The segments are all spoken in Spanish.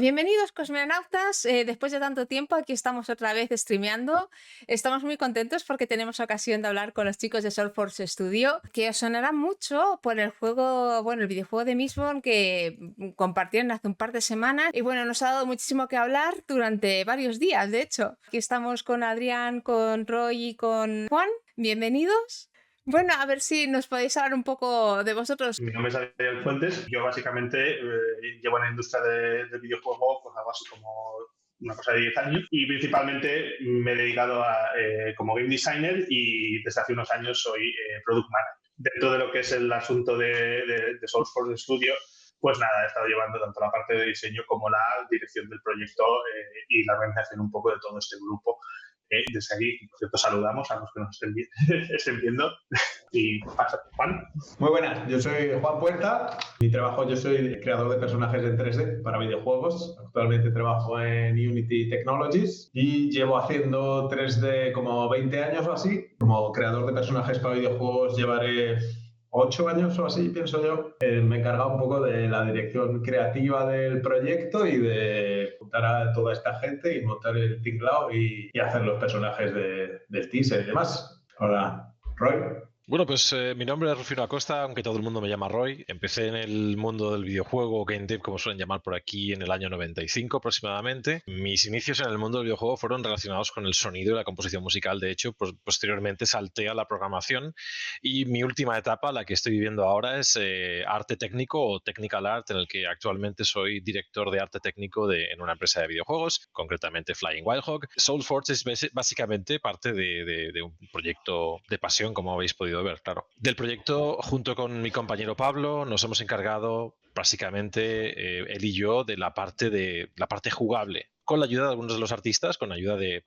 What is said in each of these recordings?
Bienvenidos, cosmonautas. Después de tanto tiempo, aquí estamos otra vez streameando. Estamos muy contentos porque tenemos ocasión de hablar con los chicos de Soulforce Studio, que os sonará mucho por el juego, bueno, el videojuego de Mistborn que compartieron hace un par de semanas. Y bueno, nos ha dado muchísimo que hablar durante varios días, de hecho. Aquí estamos con Adrián, con Roy y con Juan. Bienvenidos. Bueno, a ver si nos podéis hablar un poco de vosotros. Mi nombre es Adrián Fuentes. Yo básicamente llevo en la industria del videojuego pues algo así como una cosa de 10 años y principalmente me he dedicado como game designer y desde hace unos años soy product manager. Dentro de lo que es el asunto de Soulforce Studio, pues nada, he estado llevando tanto la parte de diseño como la dirección del proyecto y la organización un poco de todo este grupo. Desde aquí, por cierto, saludamos a los que nos estén viendo. Y pasa, Juan. Muy buenas, yo soy Juan Puerta. Mi trabajo, yo soy creador de personajes en 3D para videojuegos. Actualmente trabajo en Unity Technologies y llevo haciendo 3D como 20 años o así. Como creador de personajes para videojuegos llevaré 8 años o así, pienso yo. Me he encargado un poco de la dirección creativa del proyecto y de juntar a toda esta gente y montar el tinglao y hacer los personajes del teaser y demás. Hola, Roy. Bueno, pues mi nombre es Rufino Acosta, aunque todo el mundo me llama Roy. Empecé en el mundo del videojuego, Game Dev, como suelen llamar por aquí, en el año 95 aproximadamente. Mis inicios en el mundo del videojuego fueron relacionados con el sonido y la composición musical. De hecho, posteriormente salté a la programación y mi última etapa, la que estoy viviendo ahora, es arte técnico o technical art, en el que actualmente soy director de arte técnico en una empresa de videojuegos, concretamente Flying Wild Hog. Soulforge es básicamente parte de un proyecto de pasión, como habéis podido ver, claro. Del proyecto, junto con mi compañero Pablo, nos hemos encargado básicamente él y yo de la parte jugable, con la ayuda de algunos de los artistas, con la ayuda de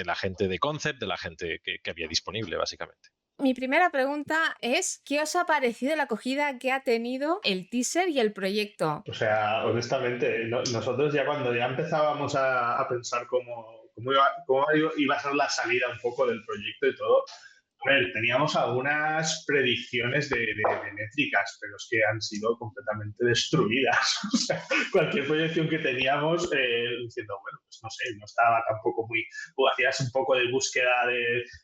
la gente de concept, de la gente que había disponible, básicamente. Mi primera pregunta es, ¿qué os ha parecido la acogida que ha tenido el teaser y el proyecto? O sea, honestamente, nosotros ya cuando ya empezábamos a pensar cómo iba a ser la salida un poco del proyecto y todo, a ver, teníamos algunas predicciones de métricas, pero es que han sido completamente destruidas. O sea, cualquier proyección que teníamos, diciendo, bueno, pues no sé, no estaba tampoco muy... hacías un poco de búsqueda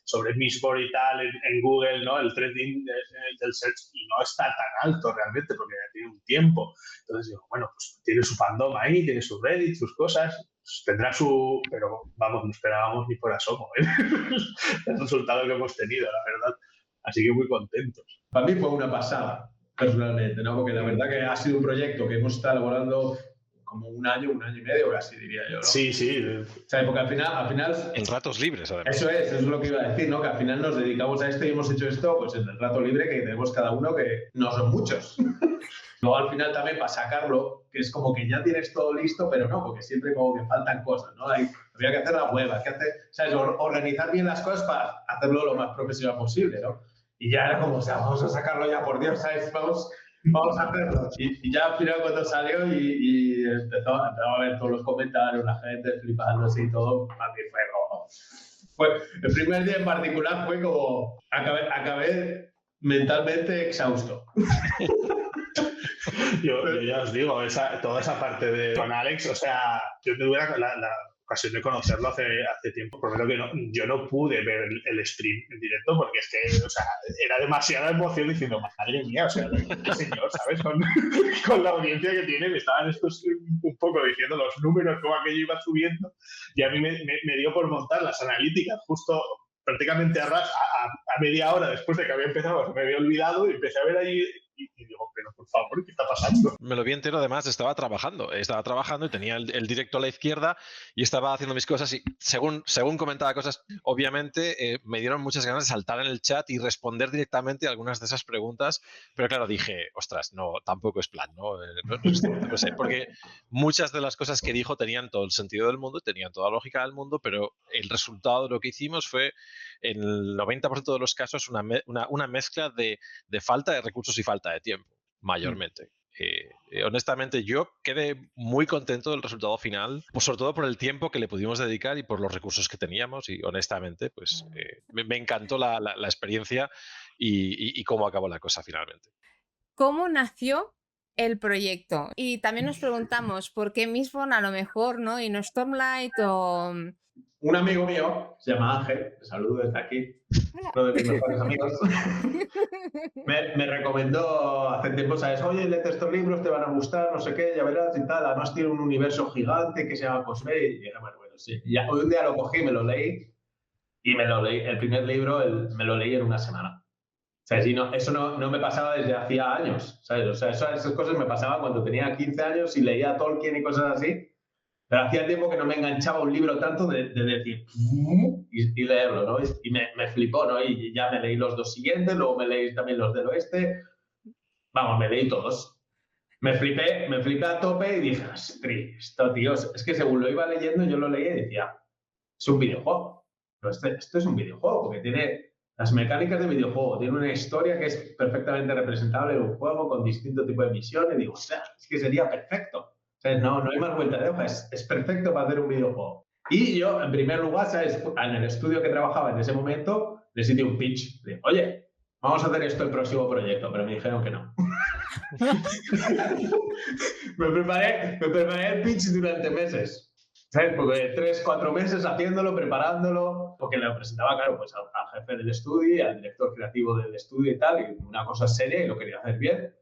sobre Mistborn y tal en Google, ¿no? El trending del search y no está tan alto realmente porque ya tiene un tiempo. Entonces digo, bueno, pues tiene su fandom ahí, tiene su Reddit, sus cosas, pues tendrá su... Pero vamos, no esperábamos ni por asomo el resultado que hemos tenido, la verdad. Así que muy contentos. Para mí fue una pasada, personalmente, ¿no? Porque la verdad que ha sido un proyecto que hemos estado elaborando como un año y medio casi, diría yo, ¿no? Sí, sí. O sea, porque al final... En ratos libres, además. Eso es lo que iba a decir, ¿no? Que al final nos dedicamos a esto y hemos hecho esto pues en el rato libre que tenemos cada uno, que no son muchos. Luego al final también para sacarlo, que es como que ya tienes todo listo, pero no, porque siempre como que faltan cosas, ¿no? Había que hacer la web, ¿sabes? Organizar bien las cosas para hacerlo lo más profesional posible, ¿no? Y ya era como, o sea, vamos a sacarlo ya, por Dios, ¿sabes? Vamos a hacerlo. Y ya al final cuando salió y empezó a ver todos los comentarios, la gente flipando y todo, para mí fue como... el primer día en particular fue como, acabé mentalmente exhausto. Yo ya os digo, toda esa parte de con Alex, o sea, yo tuve la ocasión de conocerlo hace tiempo, por lo que yo no pude ver el stream en directo porque es que, o sea, era demasiada emoción diciendo, madre mía, o sea, el señor, ¿sabes? Con la audiencia que tiene, me estaban estos un poco diciendo los números, cómo aquello iba subiendo, y a mí me dio por montar las analíticas justo prácticamente a media hora después de que había empezado, me había olvidado y empecé a ver ahí y digo, pero por favor, ¿qué está pasando? Me lo vi entero, además estaba trabajando y tenía el directo a la izquierda y estaba haciendo mis cosas y según comentaba cosas, obviamente me dieron muchas ganas de saltar en el chat y responder directamente a algunas de esas preguntas, pero claro, dije, ostras, no, tampoco es plan, ¿no? No sé, porque muchas de las cosas que dijo tenían todo el sentido del mundo, tenían toda la lógica del mundo, pero el resultado de lo que hicimos fue, en el 90% de los casos, una mezcla de falta de recursos y falta de tiempo, mayormente. Honestamente, yo quedé muy contento del resultado final, pues sobre todo por el tiempo que le pudimos dedicar y por los recursos que teníamos y honestamente, pues me encantó la experiencia y cómo acabó la cosa finalmente. ¿Cómo nació el proyecto. Y también nos preguntamos por qué Mistborn a lo mejor, ¿no? Y no Stormlight o... Un amigo mío, se llama Ángel, te saludo desde aquí, Hola. uno de mis mejores amigos, me recomendó hace tiempo, ¿sabes? Oye, léete estos libros, te van a gustar, no sé qué, ya verás y tal. Además tiene un universo gigante que se llama Cosplay. Y dije, bueno, sí. Y ya, un día lo cogí, me lo leí, y me lo leí, el primer libro me lo leí en una semana. O sea, no, eso no me pasaba desde hacía años, ¿sabes? O sea, esas cosas me pasaban cuando tenía 15 años y leía Tolkien y cosas así. Pero hacía tiempo que no me enganchaba un libro tanto de decir y leerlo, ¿no? Y me flipó, ¿no? Y ya me leí los 2 siguientes, luego me leí también los del oeste. Vamos, me leí todos. Me flipé a tope y dije, esto, tío, es que según lo iba leyendo, yo lo leía y decía, es un videojuego. Pero esto es un videojuego, porque tiene las mecánicas de videojuego, tiene una historia que es perfectamente representable en un juego con distintos tipos de misiones. Y digo, o sea, es que sería perfecto. No hay más vuelta de hoja, es perfecto para hacer un videojuego. Y yo, en primer lugar, ¿sabes? En el estudio que trabajaba en ese momento, les hice un pitch. De, oye, vamos a hacer esto el próximo proyecto, pero me dijeron que no. me preparé el pitch durante meses. ¿Sabes? Porque 3-4 meses haciéndolo, preparándolo, porque le presentaba, claro, pues al jefe del estudio, al director creativo del estudio y tal, y una cosa seria y lo quería hacer bien.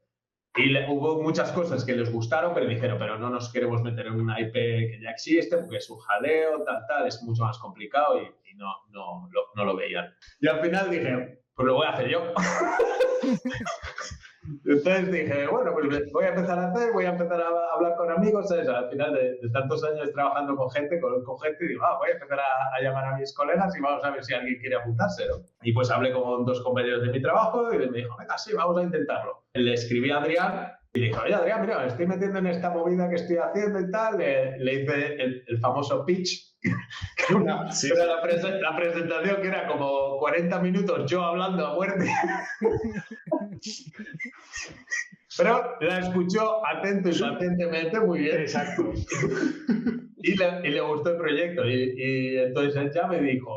Y hubo muchas cosas que les gustaron, pero dijeron, pero no nos queremos meter en una IP que ya existe, porque es un jaleo, tal, es mucho más complicado y no lo veían. Y al final dije, pues lo voy a hacer yo. Entonces dije, bueno, pues voy a empezar a hablar con amigos, ¿sabes? Al final de tantos años trabajando con gente, conozco gente, y digo, voy a empezar a llamar a mis colegas y vamos a ver si alguien quiere apuntarse, ¿no? Y pues hablé con 2 compañeros de mi trabajo y me dijo, venga, sí, vamos a intentarlo. Le escribí a Adrián y le dije, oye, Adrián, mira, me estoy metiendo en esta movida que estoy haciendo y tal. Le hice el famoso pitch, que era la presentación que era como 40 minutos yo hablando a muerte. Pero la escuchó atento y pacientemente, muy bien. Exacto. Y le gustó el proyecto. Y entonces él ya me dijo,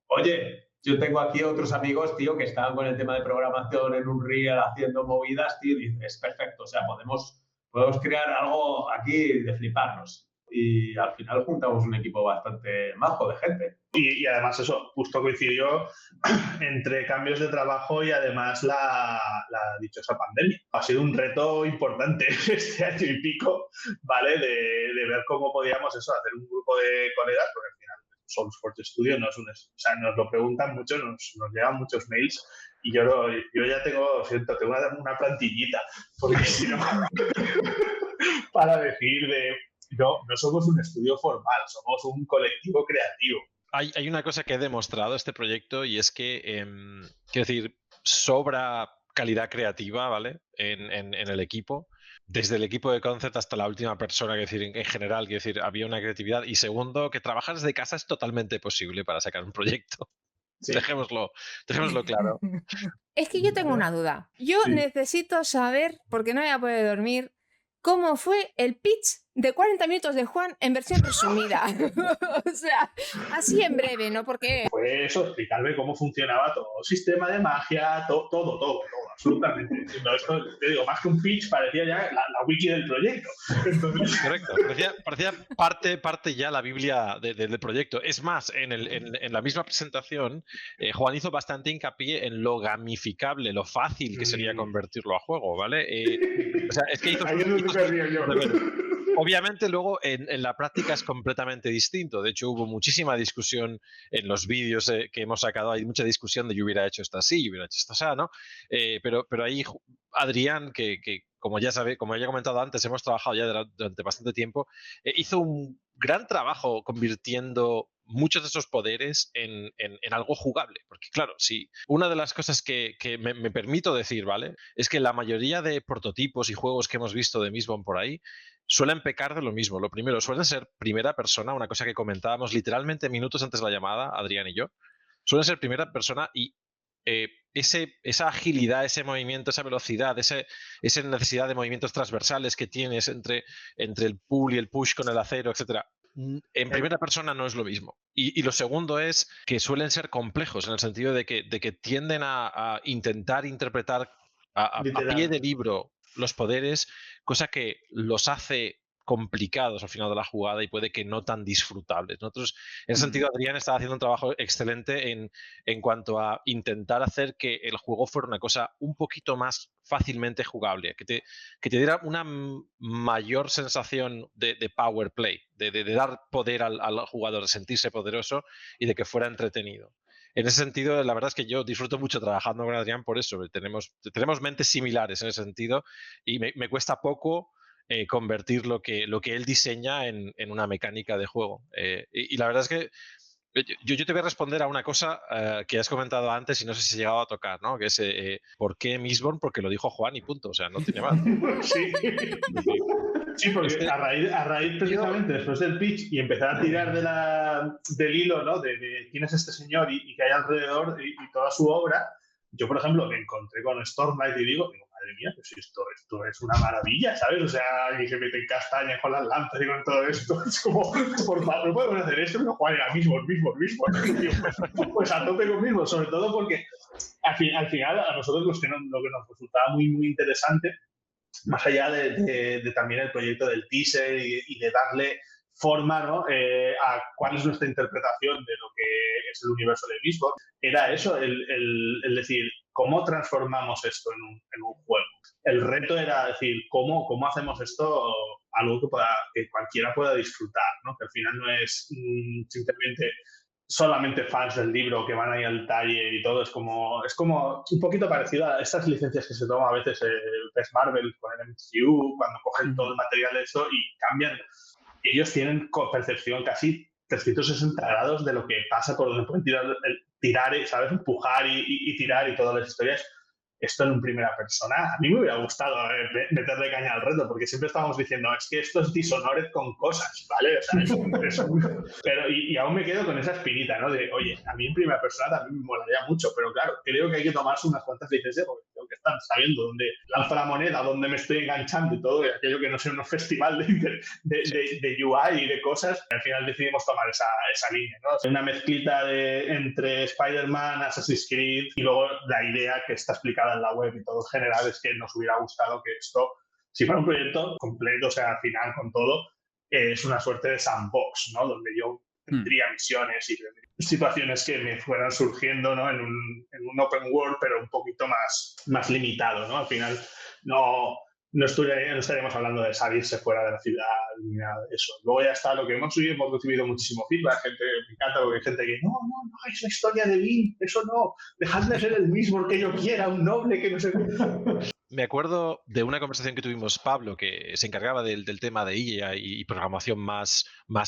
oye, yo tengo aquí otros amigos, tío, que estaban con el tema de programación en Unreal haciendo movidas, tío, y dice, es perfecto, o sea, podemos crear algo aquí de fliparnos. Y al final juntamos un equipo bastante majo de gente. Y además eso, justo coincidió entre cambios de trabajo y además la dichosa pandemia. Ha sido un reto importante este año y pico, ¿vale? De ver cómo podíamos eso, hacer un grupo de colegas, porque al final SourceForge Studio no es un... O sea, nos lo preguntan mucho, nos llegan muchos mails y yo ya tengo una plantillita, porque si no, para decir de... No somos un estudio formal, somos un colectivo creativo. Hay una cosa que he demostrado este proyecto y es que, quiero decir, sobra calidad creativa, ¿vale? En el equipo. Desde el equipo de concept hasta la última persona, quiero decir, en general, quiero decir, había una creatividad. Y segundo, que trabajar desde casa es totalmente posible para sacar un proyecto. Sí. Dejémoslo claro. Es que yo tengo una duda. Yo necesito saber, porque no voy a poder dormir, cómo fue el pitch de 40 minutos de Juan en versión resumida. O sea, así en breve, ¿no? Porque... Pues eso, explicarme cómo funcionaba todo, sistema de magia, todo, absolutamente. No, esto, te digo, más que un pitch, parecía ya la wiki del proyecto. Entonces... Correcto, parecía parte ya la Biblia del proyecto. Es más, en la misma presentación, Juan hizo bastante hincapié en lo gamificable, lo fácil que sería convertirlo a juego, ¿vale? O sea, es que hizo... Obviamente luego en la práctica es completamente distinto. De hecho, hubo muchísima discusión en los vídeos que hemos sacado. Hay mucha discusión de yo hubiera hecho esto así, yo hubiera hecho esto así, ¿no? Pero ahí Adrián, que como ya he comentado antes, hemos trabajado ya durante bastante tiempo, hizo un gran trabajo convirtiendo muchos de esos poderes en algo jugable. Porque claro, sí, una de las cosas que me permito decir, ¿vale? Es que la mayoría de prototipos y juegos que hemos visto de Mistborn por ahí suelen pecar de lo mismo. Lo primero, suelen ser primera persona, una cosa que comentábamos literalmente minutos antes de la llamada, Adrián y yo. Suelen ser primera persona y esa agilidad, ese movimiento, esa velocidad, esa necesidad de movimientos transversales que tienes entre el pull y el push con el acero, etcétera, en primera persona no es lo mismo. Y lo segundo es que suelen ser complejos en el sentido de que tienden a intentar interpretar a pie de libro los poderes, cosa que los hace complicados al final de la jugada y puede que no tan disfrutables. Nosotros, en ese sentido, Adrián estaba haciendo un trabajo excelente en cuanto a intentar hacer que el juego fuera una cosa un poquito más fácilmente jugable, que te diera una mayor sensación de power play, de dar poder al jugador, de sentirse poderoso y de que fuera entretenido. En ese sentido, la verdad es que yo disfruto mucho trabajando con Adrián por eso. Tenemos mentes similares en ese sentido y me cuesta poco convertir lo que él diseña en una mecánica de juego. Y la verdad es que yo te voy a responder a una cosa que has comentado antes y no sé si he llegado a tocar, ¿no? Que es ¿por qué Mistborn? Porque lo dijo Juan y punto. O sea, no tiene más. Sí. Sí, porque a raíz precisamente después del pitch y empezar a tirar del hilo, ¿no? De quién es este señor y que hay alrededor y toda su obra, yo, por ejemplo, me encontré con Stormlight y digo, madre mía, pues esto es una maravilla, ¿sabes? O sea, y se meten castañas con las lanzas y con todo esto. Es como, por favor, no podemos hacer esto, pero Juan era mismo. Pues a tope con mismo, sobre todo porque al final a nosotros lo que nos resultaba muy, muy interesante, más allá de también el proyecto del teaser y de darle forma, ¿no? A cuál es nuestra interpretación de lo que es el universo de Mistborn, era eso, el decir, ¿cómo transformamos esto en un juego? El reto era decir, ¿cómo hacemos esto algo que cualquiera pueda disfrutar, ¿no? Que al final no es simplemente solamente fans del libro que van ahí al taller y todo, es como un poquito parecido a estas licencias que se toman a veces Marvel con el MCU, cuando cogen todo el material de eso y cambian. Ellos tienen percepción casi 360 grados de lo que pasa, por donde pueden tirar, ¿sabes? Empujar y tirar y todas las historias. Esto en primera persona, a mí me hubiera gustado meterle caña al reto, porque siempre estábamos diciendo, es que esto es Dishonored con cosas, ¿vale? O sea, pero aún me quedo con esa espinita, ¿no? De, oye, a mí en primera persona también me molaría mucho, pero claro, creo que hay que tomarse unas cuantas licencias, porque creo que están sabiendo dónde lanzo la moneda, dónde me estoy enganchando y todo, y aquello que no sea un festival de UI y de cosas, al final decidimos tomar esa línea, ¿no? Una mezclita entre Spider-Man, Assassin's Creed y luego la idea que está explicada en la web y todo en general es que nos hubiera gustado que esto, si fuera un proyecto completo, o sea, al final con todo, es una suerte de sandbox, ¿no? Donde yo tendría misiones y situaciones que me fueran surgiendo, ¿no? En un open world, pero un poquito más limitado, ¿no? Al final no estaríamos hablando de salirse fuera de la ciudad ni nada de eso. Luego ya está lo que hemos recibido muchísimo feedback, gente, me encanta porque hay gente que no, es la historia de Link, eso no, dejadme ser el mismo que yo quiera, un noble que no sé qué. Me acuerdo de una conversación que tuvimos Pablo, que se encargaba del tema de IA y programación más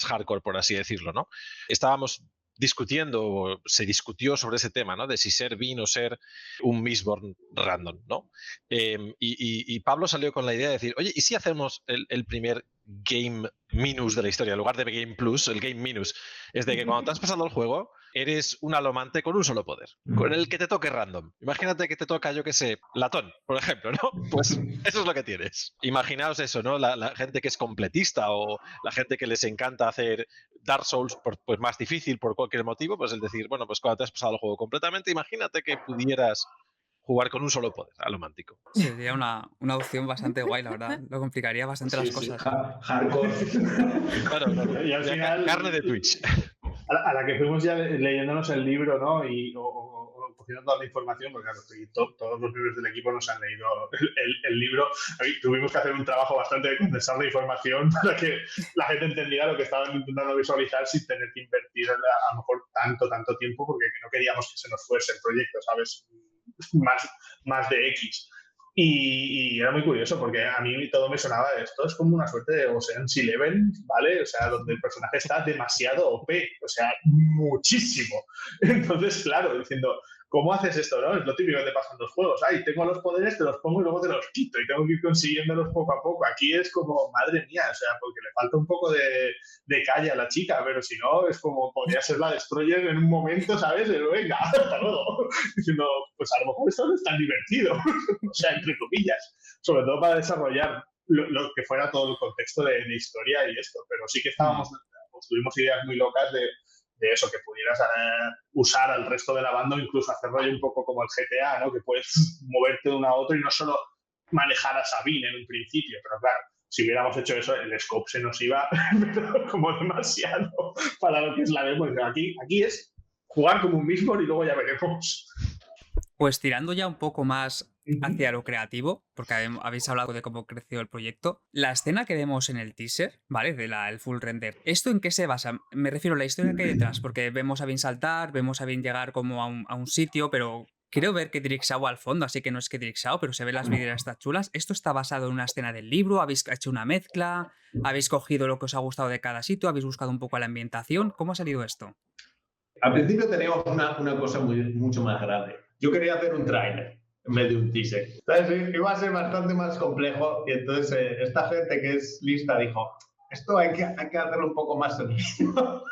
hardcore, por así decirlo, ¿no? Estábamos discutiendo, se discutió sobre ese tema, ¿no? De si ser Bean o ser un Mistborn random, ¿no? Y Pablo salió con la idea de decir, oye, ¿y si hacemos el primer Game Minus de la historia? En lugar de Game Plus, el Game Minus es de que cuando te has pasado el juego, eres un alomante con un solo poder, con el que te toque random. Imagínate que te toca, yo qué sé, latón, por ejemplo, ¿no? Pues eso es lo que tienes. Imaginaos eso, ¿no? La gente que es completista o la gente que les encanta hacer Dark Souls pues más difícil por cualquier motivo, pues el decir, bueno, pues cuando te has pasado el juego completamente, imagínate que pudieras jugar con un solo poder, alomántico. Sería una opción bastante guay, la verdad. Lo complicaría bastante las cosas. Hardcore. Claro. Y al final, carne de Twitch. A la que fuimos ya leyéndonos el libro, ¿no? O cogiendo toda la información, porque claro, todos los miembros del equipo nos han leído el libro. Tuvimos que hacer un trabajo bastante de condensar la información para que la gente entendiera lo que estaban intentando visualizar sin tener que invertir a lo mejor tanto tiempo, porque no queríamos que se nos fuese el proyecto, ¿sabes? Más de X. Y era muy curioso porque a mí todo me sonaba de esto, es como una suerte de Ocean's Eleven, ¿vale? O sea, donde el personaje está demasiado OP, o sea, muchísimo. Entonces, claro, diciendo, ¿cómo haces esto, no? Es lo típico que te pasa en los juegos. Ay, tengo los poderes, te los pongo y luego te los quito y tengo que ir consiguiéndolos poco a poco. Aquí es como, madre mía, o sea, porque le falta un poco de calle a la chica, pero si no, es como, podría ser la Destroyer en un momento, ¿sabes? Pero venga, hasta luego. Diciendo, pues a lo mejor esto no es tan divertido. O sea, entre comillas. Sobre todo para desarrollar lo que fuera todo el contexto de historia y esto. Pero sí que tuvimos ideas muy locas de eso, que pudieras usar al resto de la banda o incluso hacerlo un poco como el GTA, ¿no? Que puedes moverte de una a otra y no solo manejar a Sabine en un principio, pero claro, si hubiéramos hecho eso, el scope se nos iba pero como demasiado para lo que es la demo. Aquí es jugar como un Mistborn y luego ya veremos. Pues tirando ya un poco más hacia lo creativo, porque habéis hablado de cómo creció el proyecto, la escena que vemos en el teaser, ¿vale? El full render, ¿esto en qué se basa? Me refiero a la historia que hay detrás, porque vemos a Vin saltar, vemos a Vin llegar como a un sitio, pero creo ver que Drixao al fondo, así que no es que Drixao, pero se ven las vidrieras estas chulas. ¿Esto está basado en una escena del libro? ¿Habéis hecho una mezcla? ¿Habéis cogido lo que os ha gustado de cada sitio? ¿Habéis buscado un poco la ambientación? ¿Cómo ha salido esto? Al principio teníamos una cosa mucho más grande. Yo quería hacer un tráiler en vez de un teaser. Entonces iba a ser bastante más complejo y entonces esta gente que es lista dijo, esto hay que hacerlo un poco más sencillo.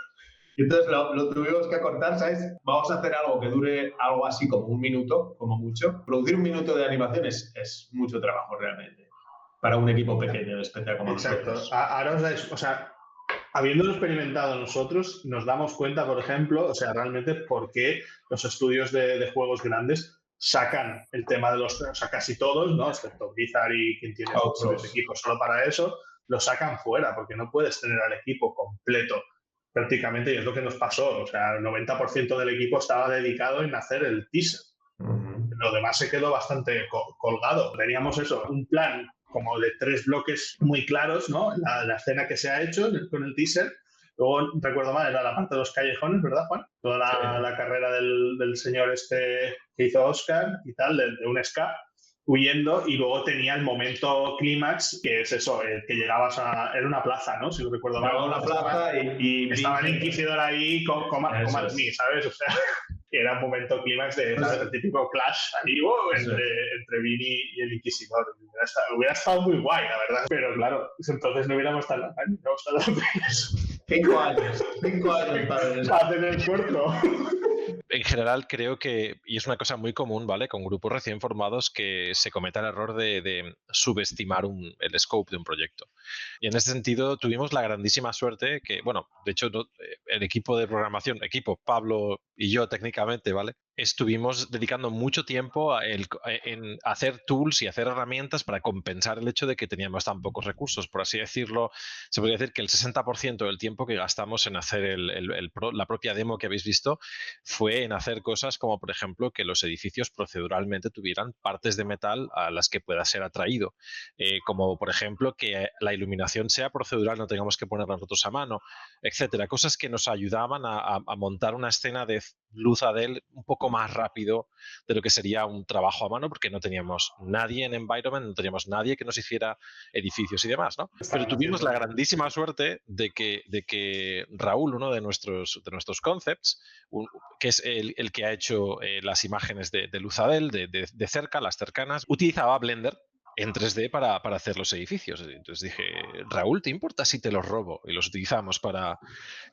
Y entonces lo tuvimos que acortar, ¿sabes? Vamos a hacer algo que dure algo así como 1 minuto, como mucho. Producir 1 minuto de animación es mucho trabajo realmente para un equipo pequeño, especial como nosotros. Ahora o sea, habiéndolo experimentado nosotros, nos damos cuenta, por ejemplo, o sea, realmente por qué los estudios de juegos grandes sacan el tema de los, o sea, casi todos, ¿no? Excepto Blizzard y quien tiene sus propios equipos solo para eso, lo sacan fuera, porque no puedes tener al equipo completo prácticamente, y es lo que nos pasó. O sea, el 90% del equipo estaba dedicado en hacer el teaser. Lo demás se quedó bastante colgado. Teníamos eso, un plan como de 3 bloques muy claros, ¿no? La escena que se ha hecho con el teaser. Luego, recuerdo mal, era la parte de los callejones, ¿verdad, Juan? Toda la carrera del señor este que hizo Oscar y tal, de un ska, huyendo, y luego tenía el momento clímax, que es eso, que llegabas a... Era una plaza, ¿no? Si no recuerdo mal. Era una plaza y estaba el Inquisidor ahí con mí, ¿sabes? O sea, era un momento clímax de el típico clash ahí entre Vini y el Inquisidor. Hubiera estado muy guay, la verdad, pero claro, entonces no hubiéramos tardado apenas. 5 años para tener el corto. En general creo que, y es una cosa muy común, ¿vale? Con grupos recién formados, que se cometa el error de subestimar el scope de un proyecto. Y en ese sentido tuvimos la grandísima suerte que, bueno, de hecho el equipo de programación, Pablo y yo técnicamente, ¿vale? Estuvimos dedicando mucho tiempo en hacer tools y hacer herramientas para compensar el hecho de que teníamos tan pocos recursos. Por así decirlo, se podría decir que el 60% del tiempo que gastamos en hacer la propia demo que habéis visto fue en hacer cosas como, por ejemplo, que los edificios proceduralmente tuvieran partes de metal a las que pueda ser atraído. Como, por ejemplo, que la iluminación sea procedural, no tengamos que ponerla nosotros a mano, etcétera. Cosas que nos ayudaban a montar una escena de luz ADEL un poco más rápido de lo que sería un trabajo a mano, porque no teníamos nadie en Environment, no teníamos nadie que nos hiciera edificios y demás, ¿no? Pero tuvimos la grandísima suerte de que Raúl, uno de nuestros concepts, que es el que ha hecho las imágenes de luz ADEL, de cerca, las cercanas, utilizaba Blender en 3D para hacer los edificios. Entonces dije, Raúl, ¿te importa si te los robo? Y los utilizamos para...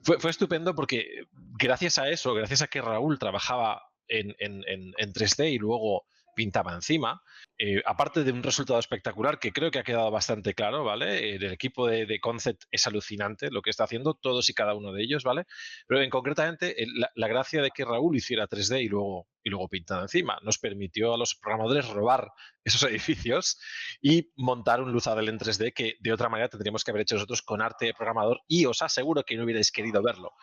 Fue estupendo porque gracias a eso, gracias a que Raúl trabajaba en 3D y luego pintaba encima, aparte de un resultado espectacular que creo que ha quedado bastante claro, ¿vale? El equipo de Concept es alucinante lo que está haciendo, todos y cada uno de ellos, ¿vale? Pero concretamente la gracia de que Raúl hiciera 3D y luego pintado encima nos permitió a los programadores robar esos edificios y montar un luz ADEL en 3D que de otra manera tendríamos que haber hecho nosotros con arte de programador, y os aseguro que no hubierais querido verlo,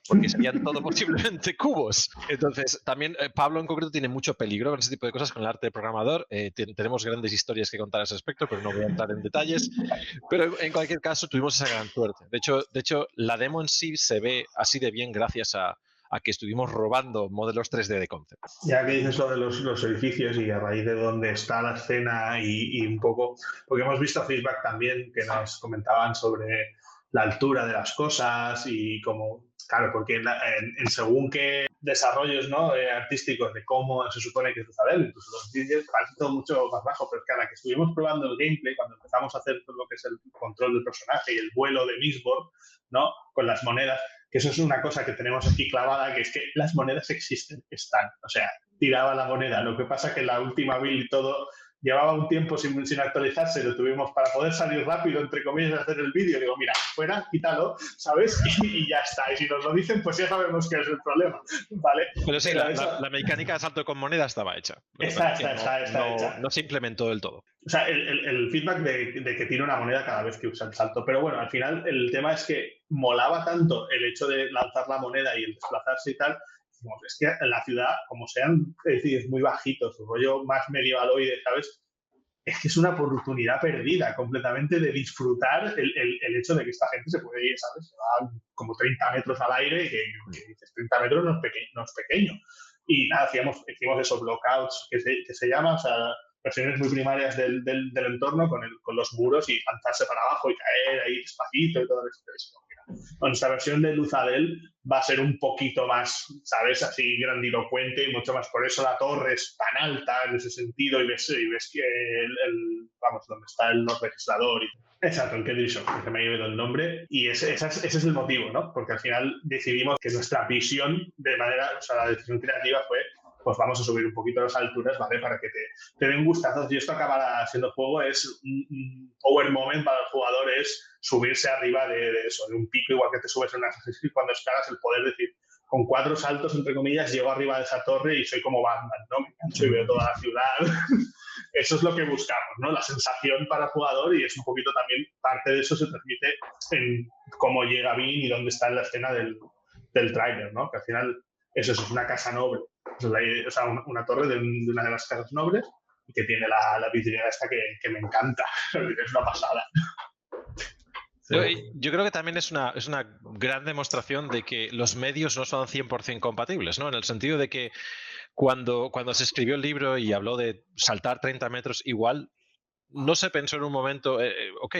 porque serían todo posiblemente cubos. Entonces, también Pablo en concreto tiene mucho peligro con ese tipo de cosas con el arte de programador. Tenemos grandes historias que contar a ese respecto, pero no voy a entrar en detalles. Pero en cualquier caso tuvimos esa gran suerte. De hecho, la demo en sí se ve así de bien gracias a que estuvimos robando modelos 3D de Concept. Ya que dices lo de los edificios y a raíz de dónde está la escena y un poco, porque hemos visto feedback también que nos comentaban sobre la altura de las cosas y cómo, claro, porque en según qué desarrollos, ¿no? Artísticos de cómo se supone que es Luzadel, incluso los vídeos parece todo mucho más bajo, pero es que a la que estuvimos probando el gameplay, cuando empezamos a hacer todo lo que es el control del personaje y el vuelo de Mistborn, ¿no? Con las monedas, que eso es una cosa que tenemos aquí clavada, que es que las monedas existen, están. O sea, tiraba la moneda. Lo que pasa es que la última build y todo llevaba un tiempo sin actualizarse, lo tuvimos para poder salir rápido, entre comillas, a hacer el vídeo. Digo, mira, fuera, quítalo, ¿sabes? Y ya está. Y si nos lo dicen, pues ya sabemos que es el problema, ¿vale? Pero sí, la mecánica de salto con moneda estaba hecha. Está hecha. No se implementó del todo. O sea, el feedback de que tiene una moneda cada vez que usa el salto. Pero bueno, al final el tema es que molaba tanto el hecho de lanzar la moneda y el desplazarse y tal. Es que en la ciudad, como sean edificios muy bajitos, rollo más medievaloide, ¿sabes? Es que es una oportunidad perdida completamente de disfrutar el hecho de que esta gente se puede ir, ¿sabes? Se va como 30 metros al aire y que 30 metros no es pequeño. Y nada, hicimos esos blockouts que se llama, o sea, versiones muy primarias del entorno con los muros y lanzarse para abajo y caer ahí despacito y todo eso. Nuestra versión de Luzadel va a ser un poquito más, ¿sabes? Así grandilocuente y mucho más. Por eso la torre es tan alta en ese sentido y ves que vamos, donde está el Lord Legislador. Exacto, en Kedrishon, que me ha llevado el nombre. Y ese es el motivo, ¿no? Porque al final decidimos que nuestra visión la decisión creativa fue, pues vamos a subir un poquito las alturas, ¿vale? Para que te den gustazos. Y esto acabará siendo juego, es un power moment para el jugador, es subirse arriba de un pico, igual que te subes en Assassin's Creed cuando escalas, el poder decir, con 4 saltos, entre comillas, llego arriba de esa torre y soy como Batman, ¿no? Me canso y veo toda la ciudad. Eso es lo que buscamos, ¿no? La sensación para el jugador, y es un poquito también parte de eso se transmite en cómo llega Bean y dónde está en la escena del tráiler, ¿no? Que al final eso es una casa noble. O sea, una torre de una de las casas nobles y que tiene la vidriera esta que me encanta. Es una pasada. Yo creo que también es una gran demostración de que los medios no son 100% compatibles, ¿no? En el sentido de que cuando se escribió el libro y habló de saltar 30 metros, igual no se pensó en un momento, ok,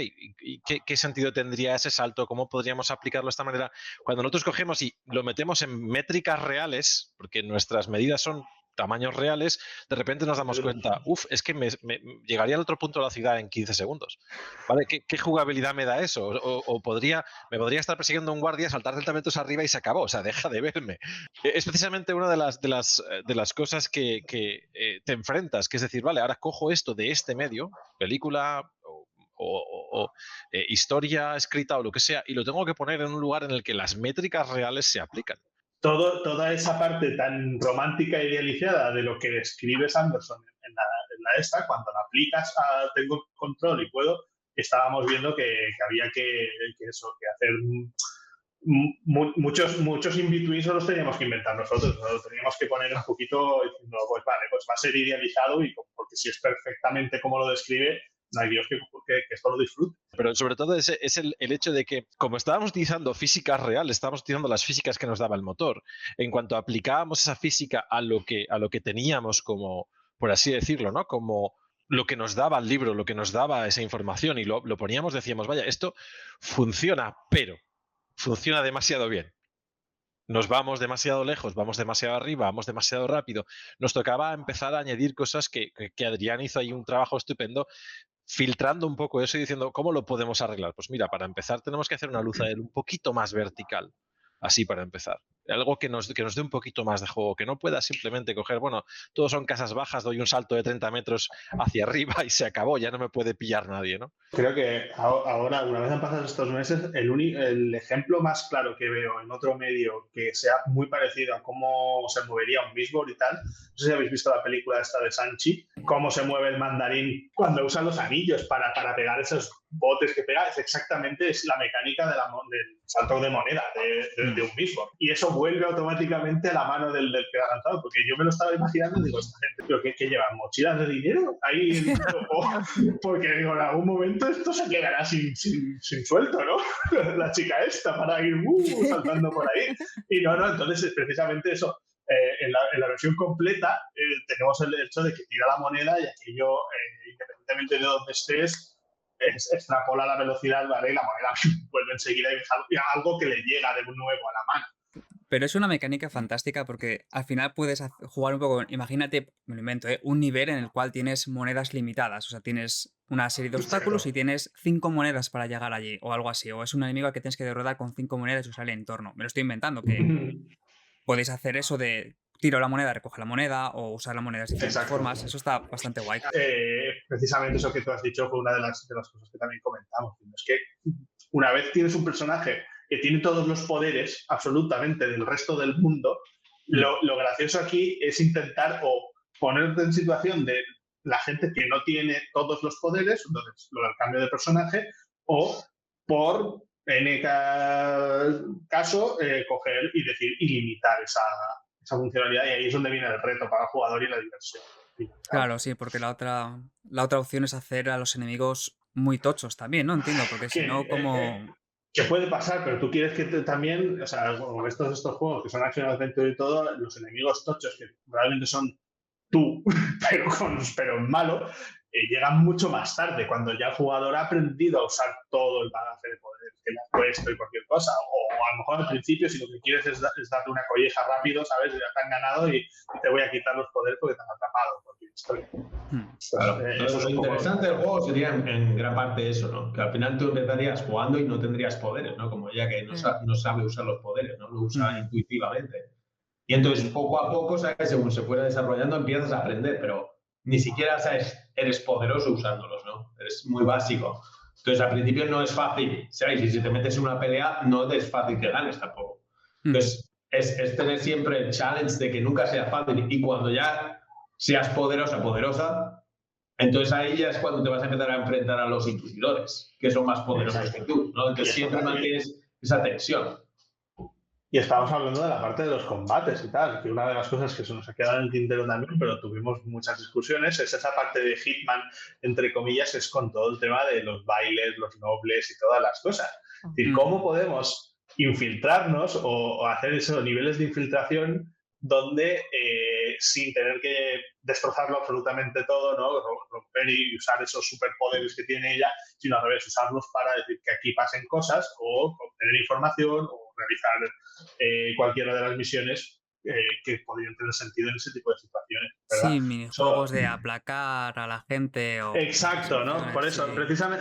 ¿qué sentido tendría ese salto? ¿Cómo podríamos aplicarlo de esta manera? Cuando nosotros cogemos y lo metemos en métricas reales, porque nuestras medidas son tamaños reales, de repente nos damos cuenta, es que me llegaría al otro punto de la ciudad en 15 segundos. ¿Vale? ¿Qué jugabilidad me da eso? Me podría estar persiguiendo un guardia, saltar 30 metros arriba y se acabó. O sea, deja de verme. Es precisamente una de las cosas que te enfrentas, que es decir, vale, ahora cojo esto de este medio, película o historia escrita o lo que sea, y lo tengo que poner en un lugar en el que las métricas reales se aplican. Toda esa parte tan romántica e idealizada de lo que describe Sanderson en la esta, cuando la aplicas a tengo control y puedo, estábamos viendo que había que hacer muchos in-betweens no los teníamos que inventar nosotros, nos lo teníamos que poner un poquito diciendo, pues vale, pues va a ser idealizado y porque si es perfectamente como lo describe, no hay Dios que esto lo disfrute. Pero sobre todo es el hecho de que, como estábamos utilizando físicas reales, estábamos utilizando las físicas que nos daba el motor. En cuanto aplicábamos esa física a lo que teníamos como, por así decirlo, ¿no? Como lo que nos daba el libro, lo que nos daba esa información y lo poníamos, decíamos, vaya, esto funciona, pero funciona demasiado bien. Nos vamos demasiado lejos, vamos demasiado arriba, vamos demasiado rápido. Nos tocaba empezar a añadir cosas que Adrián hizo ahí un trabajo estupendo, filtrando un poco eso y diciendo, ¿cómo lo podemos arreglar? Pues mira, para empezar tenemos que hacer una luz un poquito más vertical, así para empezar. Algo que nos dé un poquito más de juego, que no pueda simplemente coger, bueno, todos son casas bajas, doy un salto de 30 metros hacia arriba y se acabó, ya no me puede pillar nadie, ¿no? Creo que ahora, una vez han pasado estos meses, el ejemplo más claro que veo en otro medio que sea muy parecido a cómo se movería un béisbol y tal, no sé si habéis visto la película esta de Sanchi, cómo se mueve el mandarín cuando usa los anillos para pegar esos botes que pega, es la mecánica del salto de moneda de un béisbol. Y eso vuelve automáticamente a la mano del que ha lanzado, porque yo me lo estaba imaginando y digo, esta gente, ¿pero qué llevan? ¿Mochilas de dinero? Ahí, porque digo, en algún momento esto se quedará sin suelto, ¿no? La chica esta para ir saltando por ahí. Y no, entonces es precisamente eso. En la versión completa tenemos el hecho de que tira la moneda y aquello, independientemente de dónde estés, extrapola la velocidad, ¿vale? Y la moneda vuelve enseguida y algo que le llega de nuevo a la mano. Pero es una mecánica fantástica porque al final puedes jugar un poco, imagínate, me lo invento, un nivel en el cual tienes monedas limitadas, o sea, tienes una serie de obstáculos y tienes 5 monedas para llegar allí o algo así, o es un enemigo al que tienes que derrotar con 5 monedas y usar el entorno. Me lo estoy inventando, que podéis hacer eso de tiro la moneda, recoge la moneda, o usar la moneda de diferentes Exacto. formas. Eso está bastante guay. Precisamente eso que tú has dicho fue una de las cosas que también comentamos. Es que una vez tienes un personaje que tiene todos los poderes absolutamente del resto del mundo, lo gracioso aquí es intentar o ponerte en situación de la gente que no tiene todos los poderes, entonces lo del cambio de personaje, o por N caso coger y decir ilimitar esa funcionalidad, y ahí es donde viene el reto para el jugador y la diversión. Claro, sí, porque la otra opción es hacer a los enemigos muy tochos también, ¿no? Entiendo, porque si no, como... Que puede pasar, pero tú quieres que también, o sea, con estos juegos que son action adventure y todo, los enemigos tochos, que realmente son tú, pero en malo, llegan mucho más tarde, cuando ya el jugador ha aprendido a usar todo el bagaje de poderes que le has puesto y cualquier cosa. O a lo mejor al principio, si lo que quieres es darle una colleja rápido, ¿sabes? Ya te han ganado y te voy a quitar los poderes porque te han atrapado. Claro. Eso lo interesante del juego sería en gran parte eso, ¿no? Que al final tú empezarías jugando y no tendrías poderes, ¿no? Como ella que no sabe usar los poderes, ¿no? Lo usa intuitivamente. Y entonces, poco a poco, ¿sabes? Según se fuera desarrollando, empiezas a aprender, pero ni siquiera, ¿sabes? Eres poderoso usándolos, ¿no? Eres muy básico. Entonces, al principio no es fácil, ¿sabes? Y si te metes en una pelea, no es fácil que ganes tampoco. Entonces, es tener siempre el challenge de que nunca sea fácil. Y cuando ya seas poderosa, entonces ahí ya es cuando te vas a empezar a enfrentar a los inquisidores, que son más poderosos que tú, ¿no? Entonces siempre mantienes esa tensión. Y estábamos hablando de la parte de los combates y tal, que una de las cosas que se nos ha quedado en el tintero también, pero tuvimos muchas discusiones, es esa parte de Hitman, entre comillas, es con todo el tema de los bailes, los nobles y todas las cosas. Es decir, ¿cómo podemos infiltrarnos o hacer esos niveles de infiltración donde sin tener que destrozarlo absolutamente todo, ¿no? Romper y usar esos superpoderes que tiene ella, sino al revés, usarlos para decir que aquí pasen cosas o obtener información o realizar cualquiera de las misiones que podrían tener sentido en ese tipo de situaciones, ¿verdad? Sí, minijuegos de aplacar a la gente. Exacto, ¿no? Por eso, sí.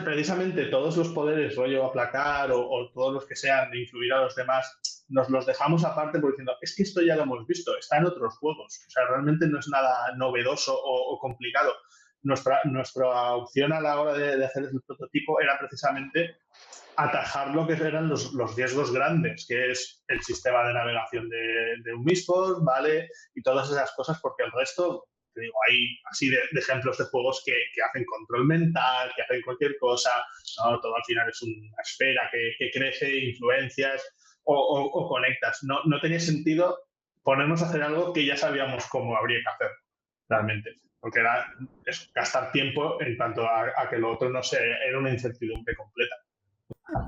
precisamente todos los poderes, rollo aplacar o todos los que sean de influir a los demás, nos los dejamos aparte por diciendo, es que esto ya lo hemos visto, está en otros juegos. O sea, realmente no es nada novedoso o complicado. Nuestra opción a la hora de hacer el prototipo era precisamente atajar lo que eran los riesgos grandes, que es el sistema de navegación de un Mistborn, ¿vale? Y todas esas cosas, porque el resto, te digo, hay así de ejemplos de juegos que hacen control mental, que hacen cualquier cosa, ¿no? Todo al final es una esfera que crece, influencias o conectas. No tenía sentido ponernos a hacer algo que ya sabíamos cómo habría que hacer, realmente. Porque era gastar tiempo en cuanto a que lo otro no sé, era una incertidumbre completa.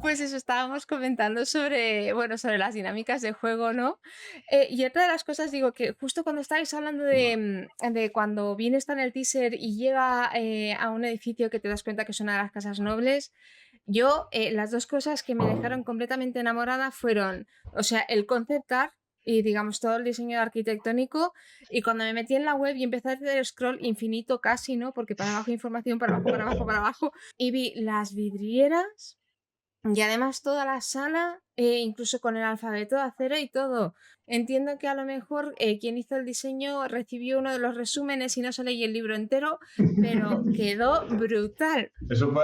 Pues eso, estábamos comentando sobre las dinámicas de juego, ¿no? Y otra de las cosas, digo, que justo cuando estáis hablando de cuando Vin está en el teaser y llega a un edificio que te das cuenta que es una de las casas nobles, yo, las dos cosas que me dejaron completamente enamorada fueron, o sea, el concept art y, digamos, todo el diseño arquitectónico, y cuando me metí en la web y empecé a hacer scroll infinito casi, ¿no? Porque para abajo información, para abajo, y vi las vidrieras. Y además toda la sala, incluso con el alfabeto de acero y todo. Entiendo que a lo mejor quien hizo el diseño recibió uno de los resúmenes y no se leyó el libro entero, pero quedó brutal. Eso fue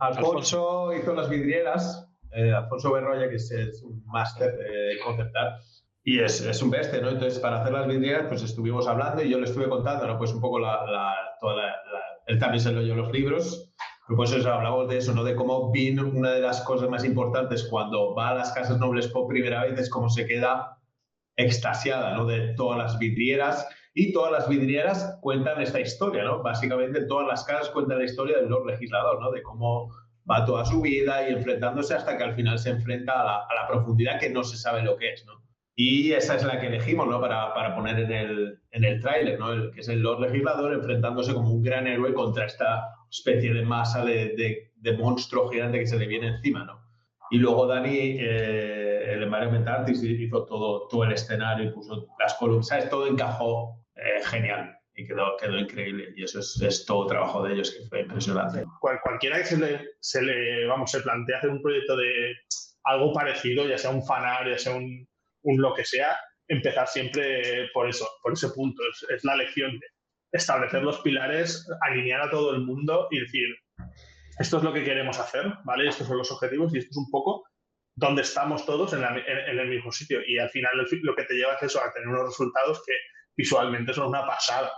Alfonso hizo las vidrieras, Alfonso Berroya, que es un máster de concept art, y es un bestia, ¿no? Entonces, para hacer las vidrieras, pues estuvimos hablando y yo le estuve contando, ¿no? Pues un poco él también se leyó los libros. Pues eso, hablamos de eso, ¿no? De cómo Vin, una de las cosas más importantes cuando va a las casas nobles por primera vez es cómo se queda extasiada, ¿no? De todas las vidrieras, y todas las vidrieras cuentan esta historia, ¿no? Básicamente todas las casas cuentan la historia del Lord Legislador, ¿no? De cómo va toda su vida y enfrentándose hasta que al final se enfrenta a la profundidad que no se sabe lo que es, ¿no? Y esa es la que elegimos, ¿no? Para poner en el tráiler, ¿no? Que es el Lord Legislador enfrentándose como un gran héroe contra esta especie de masa de monstruo gigante que se le viene encima, ¿no? Y luego Dani, el environment artist, hizo todo el escenario y puso las columnas, ¿sabes? Todo encajó genial y quedó increíble. Y eso es todo trabajo de ellos, que fue impresionante. Cualquiera que se plantea hacer un proyecto de algo parecido, ya sea un fanart, ya sea un lo que sea, empezar siempre por eso, por ese punto. Es la lección de establecer los pilares, alinear a todo el mundo y decir, esto es lo que queremos hacer, ¿vale? Estos son los objetivos y esto es un poco donde estamos todos en el mismo sitio. Y al final lo que te lleva es eso, a tener unos resultados que visualmente son una pasada.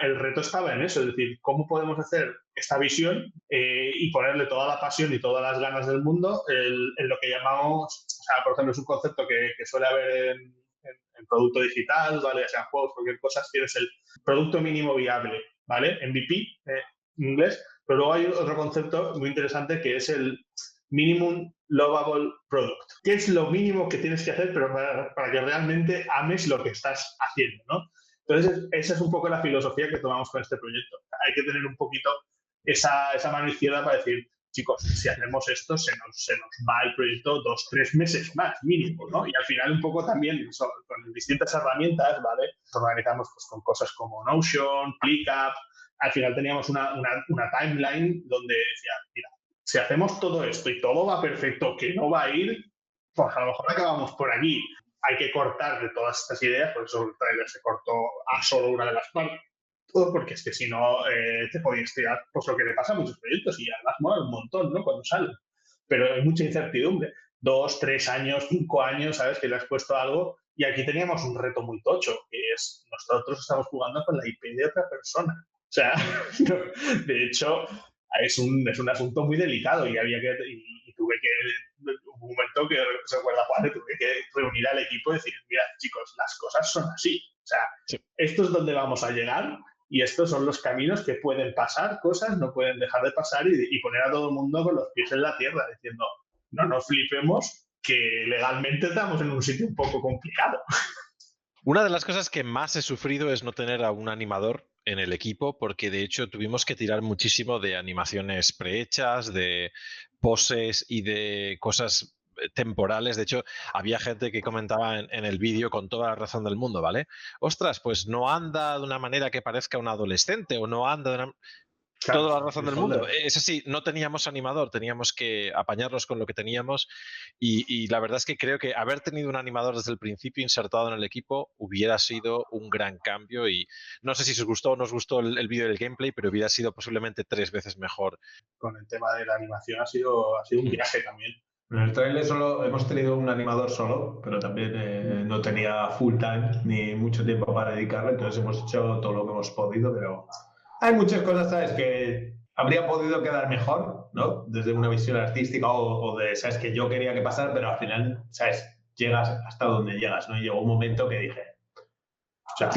El reto estaba en eso, es decir, cómo podemos hacer esta visión y ponerle toda la pasión y todas las ganas del mundo en lo que llamamos, o sea, por ejemplo, es un concepto que suele haber en producto digital, ¿vale? Ya sean juegos, cualquier cosa, tienes el producto mínimo viable, ¿vale? MVP en inglés, pero luego hay otro concepto muy interesante que es el minimum lovable product. ¿Qué es lo mínimo que tienes que hacer pero para que realmente ames lo que estás haciendo, ¿no? Entonces, esa es un poco la filosofía que tomamos con este proyecto. Hay que tener un poquito esa mano izquierda para decir, chicos, si hacemos esto, se nos va el proyecto 2-3 meses más, mínimo, ¿no? Y al final un poco también con distintas herramientas, ¿vale? Nos organizamos pues, con cosas como Notion, ClickUp. Al final teníamos una timeline donde decía, mira, si hacemos todo esto y todo va perfecto, que no va a ir, pues a lo mejor acabamos por aquí. Hay que cortar de todas estas ideas, por eso el trailer se cortó a solo una de las partes, porque es que si no te podías tirar, pues lo que le pasa a muchos proyectos y además mola un montón, ¿no? Cuando salen. Pero hay mucha incertidumbre. 2, 3 años, 5 años, ¿sabes? Que le has puesto algo y aquí teníamos un reto muy tocho, que es nosotros estamos jugando con la IP de otra persona. O sea, de hecho, es un asunto muy delicado y había que tuve que hubo un momento que se acuerda Juan, tuve que reunir al equipo y decir, mira chicos, las cosas son así, o sea, sí, esto es donde vamos a llegar y estos son los caminos que pueden pasar cosas, no pueden dejar de pasar y poner a todo el mundo con los pies en la tierra diciendo, no nos flipemos que legalmente estamos en un sitio un poco complicado. Una de las cosas que más he sufrido es no tener a un animador en el equipo, porque de hecho tuvimos que tirar muchísimo de animaciones prehechas, de poses y de cosas temporales. De hecho, había gente que comentaba en el vídeo con toda la razón del mundo, ¿vale? Ostras, pues no anda de una manera que parezca un adolescente o no anda de una... Claro, toda la razón del mundo. Es así, no teníamos animador, teníamos que apañarnos con lo que teníamos y la verdad es que creo que haber tenido un animador desde el principio insertado en el equipo hubiera sido un gran cambio y no sé si os gustó o no os gustó el vídeo del gameplay, pero hubiera sido posiblemente 3 veces mejor. Con el tema de la animación ha sido un viaje también. En el trailer solo hemos tenido un animador solo, pero también no tenía full time ni mucho tiempo para dedicarle, entonces hemos hecho todo lo que hemos podido, pero hay muchas cosas, ¿sabes?, que habría podido quedar mejor, ¿no? Desde una visión artística o de, ¿sabes?, que yo quería que pasara, pero al final, ¿sabes?, llegas hasta donde llegas, ¿no? Y llegó un momento que dije, o sea,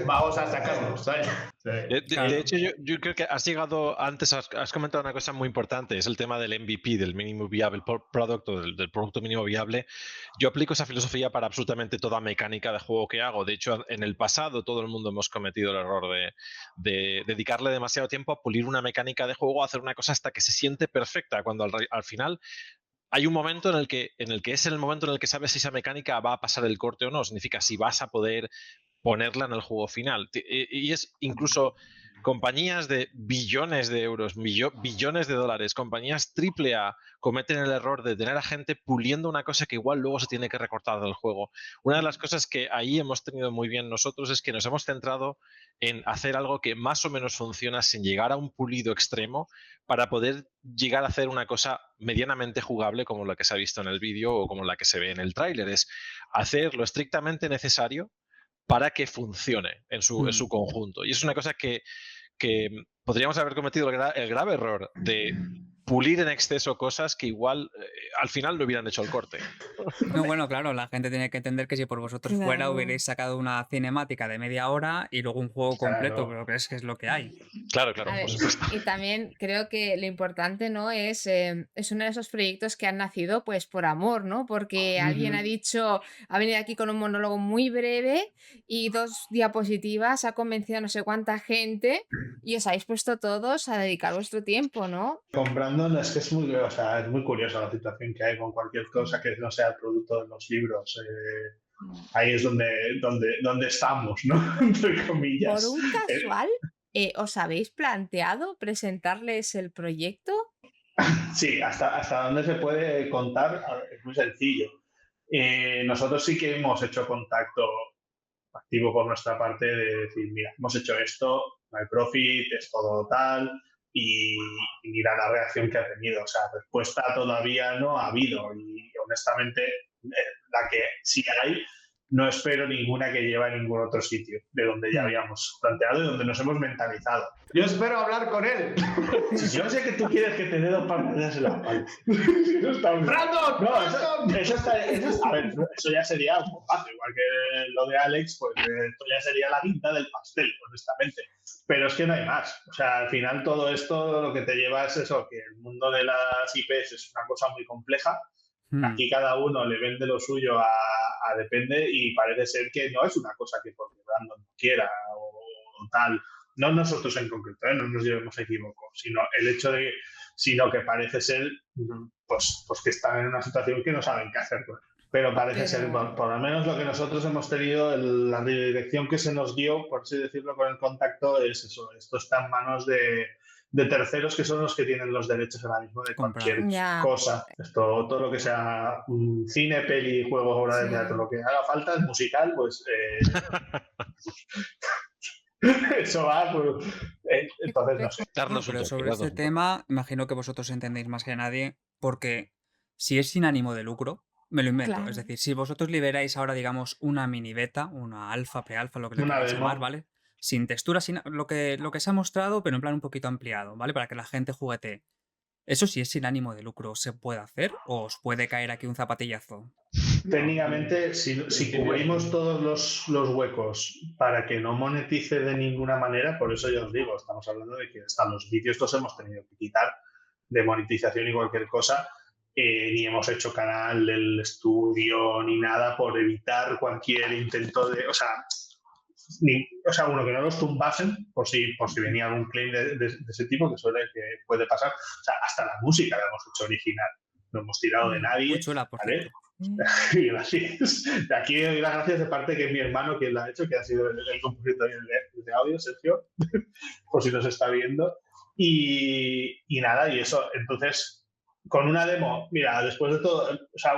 vamos a sacarlo, ¿sabes? De hecho, yo creo que has llegado antes, has comentado una cosa muy importante, es el tema del MVP, del Minimum Viable Product o del producto mínimo viable. Yo aplico esa filosofía para absolutamente toda mecánica de juego que hago. De hecho, en el pasado todo el mundo hemos cometido el error de dedicarle demasiado tiempo a pulir una mecánica de juego, a hacer una cosa hasta que se siente perfecta, cuando al final hay un momento en el que es el momento en el que sabes si esa mecánica va a pasar el corte o no. Significa si vas a poder ponerla en el juego final. Y es incluso compañías de billones de euros, billones de dólares, compañías AAA cometen el error de tener a gente puliendo una cosa que igual luego se tiene que recortar del juego. Una de las cosas que ahí hemos tenido muy bien nosotros es que nos hemos centrado en hacer algo que más o menos funciona sin llegar a un pulido extremo para poder llegar a hacer una cosa medianamente jugable como la que se ha visto en el vídeo o como la que se ve en el tráiler. Es hacer lo estrictamente necesario para que funcione en su conjunto. Y es una cosa que podríamos haber cometido el grave error de pulir en exceso cosas que igual al final no hubieran hecho el corte. No, bueno, claro, la gente tiene que entender que si por vosotros fuera hubierais sacado una cinemática de media hora y luego un juego completo, pero que es lo que hay. Claro, A ver, por supuesto. y también creo que lo importante, ¿no? Es uno de esos proyectos que han nacido pues por amor, ¿no? Porque alguien ha dicho, ha venido aquí con un monólogo muy breve y 2 diapositivas, ha convencido a no sé cuánta gente y os habéis puesto todos a dedicar vuestro tiempo, ¿no? Con Brandon es que es muy curiosa la situación que hay con cualquier cosa que no sea el producto de los libros. Ahí es donde estamos, ¿no? Entre comillas. Por un casual, ¿os habéis planteado presentarles el proyecto? Sí, hasta dónde se puede contar es muy sencillo. nosotros sí que hemos hecho contacto activo por nuestra parte de decir, mira, hemos hecho esto, no hay profit, es todo tal, y mira la reacción que ha tenido. O sea, respuesta todavía no ha habido, y honestamente, la que sí hay, no espero ninguna que lleve a ningún otro sitio de donde ya habíamos planteado y donde nos hemos mentalizado. Yo espero hablar con él. Yo sé que tú quieres que te dé 2 partidas en la espalda. ¡Brandon! No, eso ya sería un bombazo. Igual que lo de Alex, pues esto ya sería la guinda del pastel, honestamente. Pero es que no hay más. O sea, al final todo esto lo que te lleva es eso, que el mundo de las IPs es una cosa muy compleja. Aquí cada uno le vende lo suyo a depende, y parece ser que no es una cosa que porque Brandon quiera o tal. No nosotros en concreto, no nos llevemos a equivoco, sino que parece ser pues que están en una situación que no saben qué hacer. Pero parece ser, por lo menos lo que nosotros hemos tenido, la dirección que se nos dio, por así decirlo, con el contacto, es eso. Esto está en manos de terceros, que son los que tienen los derechos ahora mismo de cualquier cosa. Esto, todo lo que sea cine, peli, juegos, obra de teatro, lo que haga falta es musical, pues eso va, pues, entonces no sé. Pero sobre este tema, imagino que vosotros entendéis más que nadie, porque si es sin ánimo de lucro, me lo invento. Claro. Es decir, si vosotros liberáis ahora, digamos, una mini beta, una alfa, pre-alfa, lo que le Una queráis demo. llamar, ¿vale? Sin textura, sin lo que se ha mostrado, pero en plan un poquito ampliado, ¿vale? Para que la gente juguetee. ¿Eso si es sin ánimo de lucro se puede hacer o os puede caer aquí un zapatillazo? Técnicamente, si cubrimos todos los huecos para que no monetice de ninguna manera, por eso ya os digo, estamos hablando de que hasta los vídeos los hemos tenido que quitar de monetización y cualquier cosa, ni hemos hecho canal del estudio ni nada por evitar cualquier intento de... O sea, uno, que no los tumbasen por si venía algún claim de ese tipo, que puede pasar. O sea, hasta la música la hemos hecho original. No hemos tirado de nadie. Muy chula, por ¿vale? Y gracias. De aquí doy las gracias de parte que es mi hermano quien la ha hecho, que ha sido el compositor de audio, Sergio, por si nos está viendo. Y nada, y eso, entonces... Con una demo, mira, después de todo, o sea,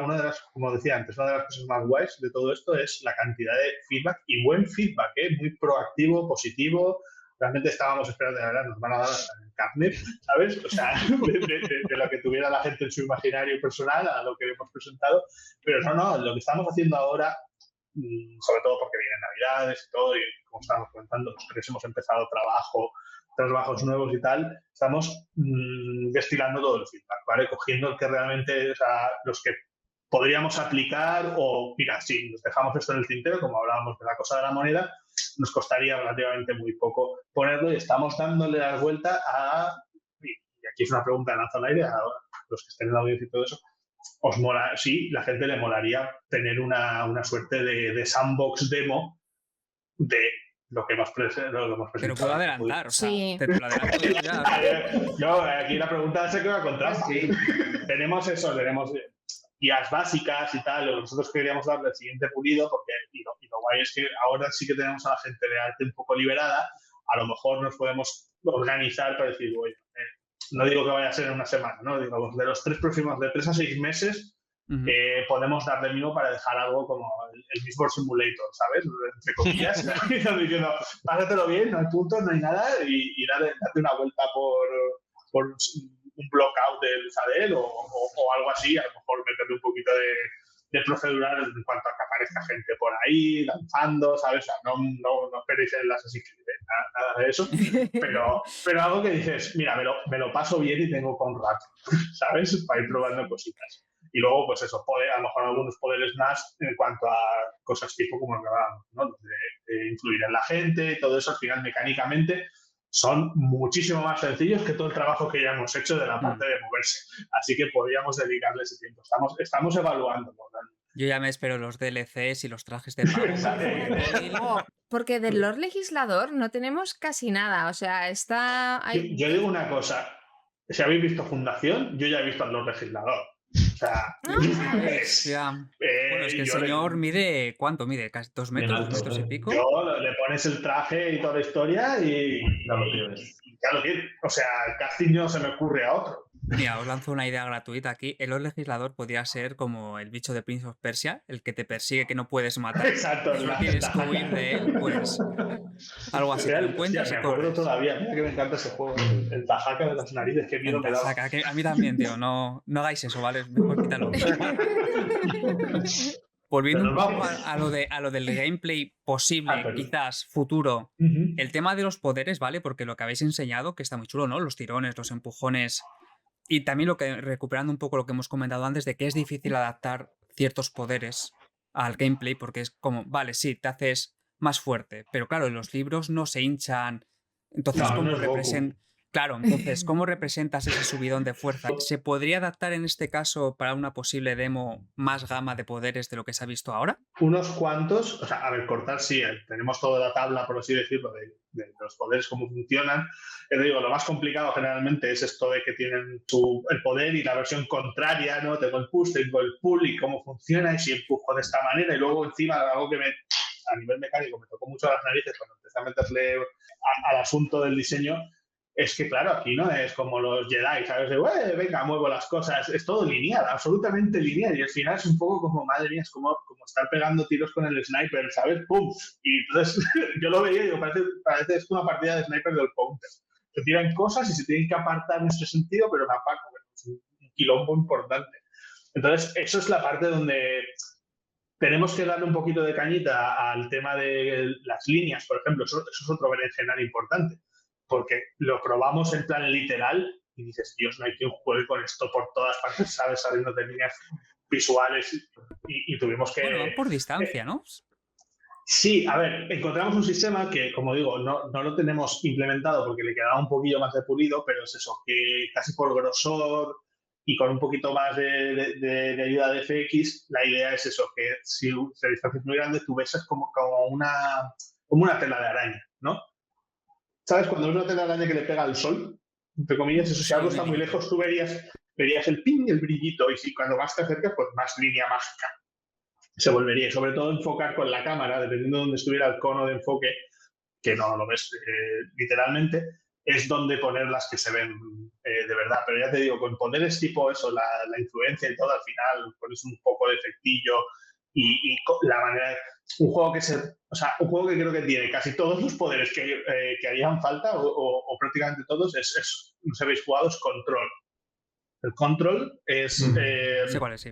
como decía antes, una de las cosas más guays de todo esto es la cantidad de feedback, y buen feedback, muy proactivo, positivo. Realmente estábamos esperando, la verdad, nos van a dar hasta el carnet, ¿sabes? O sea, de lo que tuviera la gente en su imaginario personal a lo que hemos presentado. Pero no, lo que estamos haciendo ahora, sobre todo porque vienen Navidades y todo, y como estábamos comentando, los tres hemos empezado trabajos nuevos y tal, estamos destilando todo el feedback, ¿vale? Cogiendo el que realmente, o sea, los que podríamos aplicar, o mira, si nos dejamos esto en el tintero, como hablábamos de la cosa de la moneda, nos costaría relativamente muy poco ponerlo, y estamos dándole la vuelta y aquí es una pregunta de lanzo al aire, a los que estén en la audiencia y todo eso, ¿os mola? Sí, la gente le molaría tener una suerte de sandbox demo de lo que hemos presentado. Pero puedo adelantar, o sea, Sí. te lo adelanto yo ya. Yo, aquí la pregunta se queda con trampa. Sí. Tenemos guías básicas y tal, nosotros queríamos darle el siguiente pulido, porque y lo guay es que ahora sí que tenemos a la gente de arte un poco liberada, a lo mejor nos podemos organizar para decir, oye, no digo que vaya a ser en una semana, ¿no? Digo, de los 3 a 6 meses, podemos darle mínimo para dejar algo como el mismo Simulator, ¿sabes? Entre comillas, diciendo, pásatelo bien, no hay puntos, no hay nada, y date una vuelta por un blockout del Sadel o algo así, a lo mejor meterle un poquito de procedural en cuanto a que aparezca gente por ahí, lanzando, ¿sabes? O sea, no esperéis el Assassin's Creed, nada de eso, pero algo que dices, mira, me lo paso bien y tengo con rato, ¿sabes? Para ir probando cositas. Y luego, pues eso, a lo mejor algunos poderes más en cuanto a cosas tipo como lo que hablábamos, ¿no? De influir en la gente y todo eso, al final, mecánicamente, son muchísimo más sencillos que todo el trabajo que ya hemos hecho de la parte de moverse. Así que podríamos dedicarle ese tiempo. Estamos evaluando. Yo ya me espero los DLCs y los trajes de pago. Porque del Lord Legislador no tenemos casi nada. O sea, está... Yo digo una cosa. Si habéis visto Fundación, yo ya he visto al Lord Legislador. O sea, bueno, es que el señor mide, ¿cuánto mide? ¿Casi 2 metros, 2 metros y pico? Le pones el traje y toda la historia y ya lo tienes. O sea, el casting no se me ocurre a otro. Mira, os lanzo una idea gratuita aquí. El Lord Legislador podría ser como el bicho de Prince of Persia, el que te persigue que no puedes matar. Exacto, Y solo tienes que huir de él, pues algo así. Te lo Hostia, encuentras me y acuerdo corres. todavía, mira que me encanta ese juego, el Tajaca de las narices, qué miedo me daba. Saca, que a mí también, tío. No hagáis eso, ¿vale? Mejor quítalo. Volviendo Pero un nos poco vamos. a lo del gameplay posible, pero- quizás futuro, Ujú. el tema de los poderes, ¿vale? Porque lo que habéis enseñado, que está muy chulo, ¿no? Los tirones, los empujones. Y también recuperando un poco lo que hemos comentado antes, de que es difícil adaptar ciertos poderes al gameplay, porque es como, vale, sí, te haces más fuerte, pero claro, en los libros no se hinchan. Entonces, No, ¿cómo no es Goku. Claro, entonces, ¿cómo representas ese subidón de fuerza? ¿Se podría adaptar en este caso para una posible demo más gama de poderes de lo que se ha visto ahora? Unos cuantos, o sea, a ver, cortar sí, tenemos toda la tabla, por así decirlo, de los poderes, cómo funcionan. Te digo, lo más complicado generalmente es esto de que tienen el poder y la versión contraria, ¿no? Tengo el push, tengo el pull y cómo funciona y si empujo de esta manera y luego encima algo que a nivel mecánico me tocó mucho las narices cuando empecé a meterle al asunto del diseño. Es que, claro, aquí no es como los Jedi, ¿sabes? Venga, muevo las cosas. Es todo lineal, absolutamente lineal. Y al final es un poco como, madre mía, es como estar pegando tiros con el sniper, ¿sabes? ¡Pum! Y entonces yo lo veía y digo, parece es una partida de sniper del counter. Se tiran cosas y se tienen que apartar en ese sentido, pero me apago. Es un quilombo importante. Entonces, eso es la parte donde tenemos que darle un poquito de cañita al tema de las líneas, por ejemplo. Eso es otro berenjenal importante. Porque lo probamos en plan literal y dices, Dios, no hay quien juegue con esto por todas partes, ¿sabes? Saliendo de líneas visuales y tuvimos que... Bueno, van por distancia, ¿no? Sí, a ver, encontramos un sistema que, como digo, no lo tenemos implementado porque le quedaba un poquillo más de pulido, pero es eso, que casi por grosor y con un poquito más de ayuda de FX, la idea es eso, que si la distancia es muy grande, tú ves como una tela de araña, ¿no? ¿Sabes? Cuando ves una tela de araña que le pega al sol, entre comillas, eso si algo está muy lejos, tú verías el ping y el brillito, y si cuando más te acercas, pues más línea mágica se volvería. Y sobre todo enfocar con la cámara, dependiendo de dónde estuviera el cono de enfoque, que no lo ves literalmente, es donde poner las que se ven de verdad. Pero ya te digo, con poderes tipo eso, la influencia y todo, al final pones un poco de efectillo y la manera... Un juego un juego que creo que tiene casi todos los poderes que harían falta, o prácticamente todos, no sé si habéis jugado, es Control. El Control es Sí, vale, sí.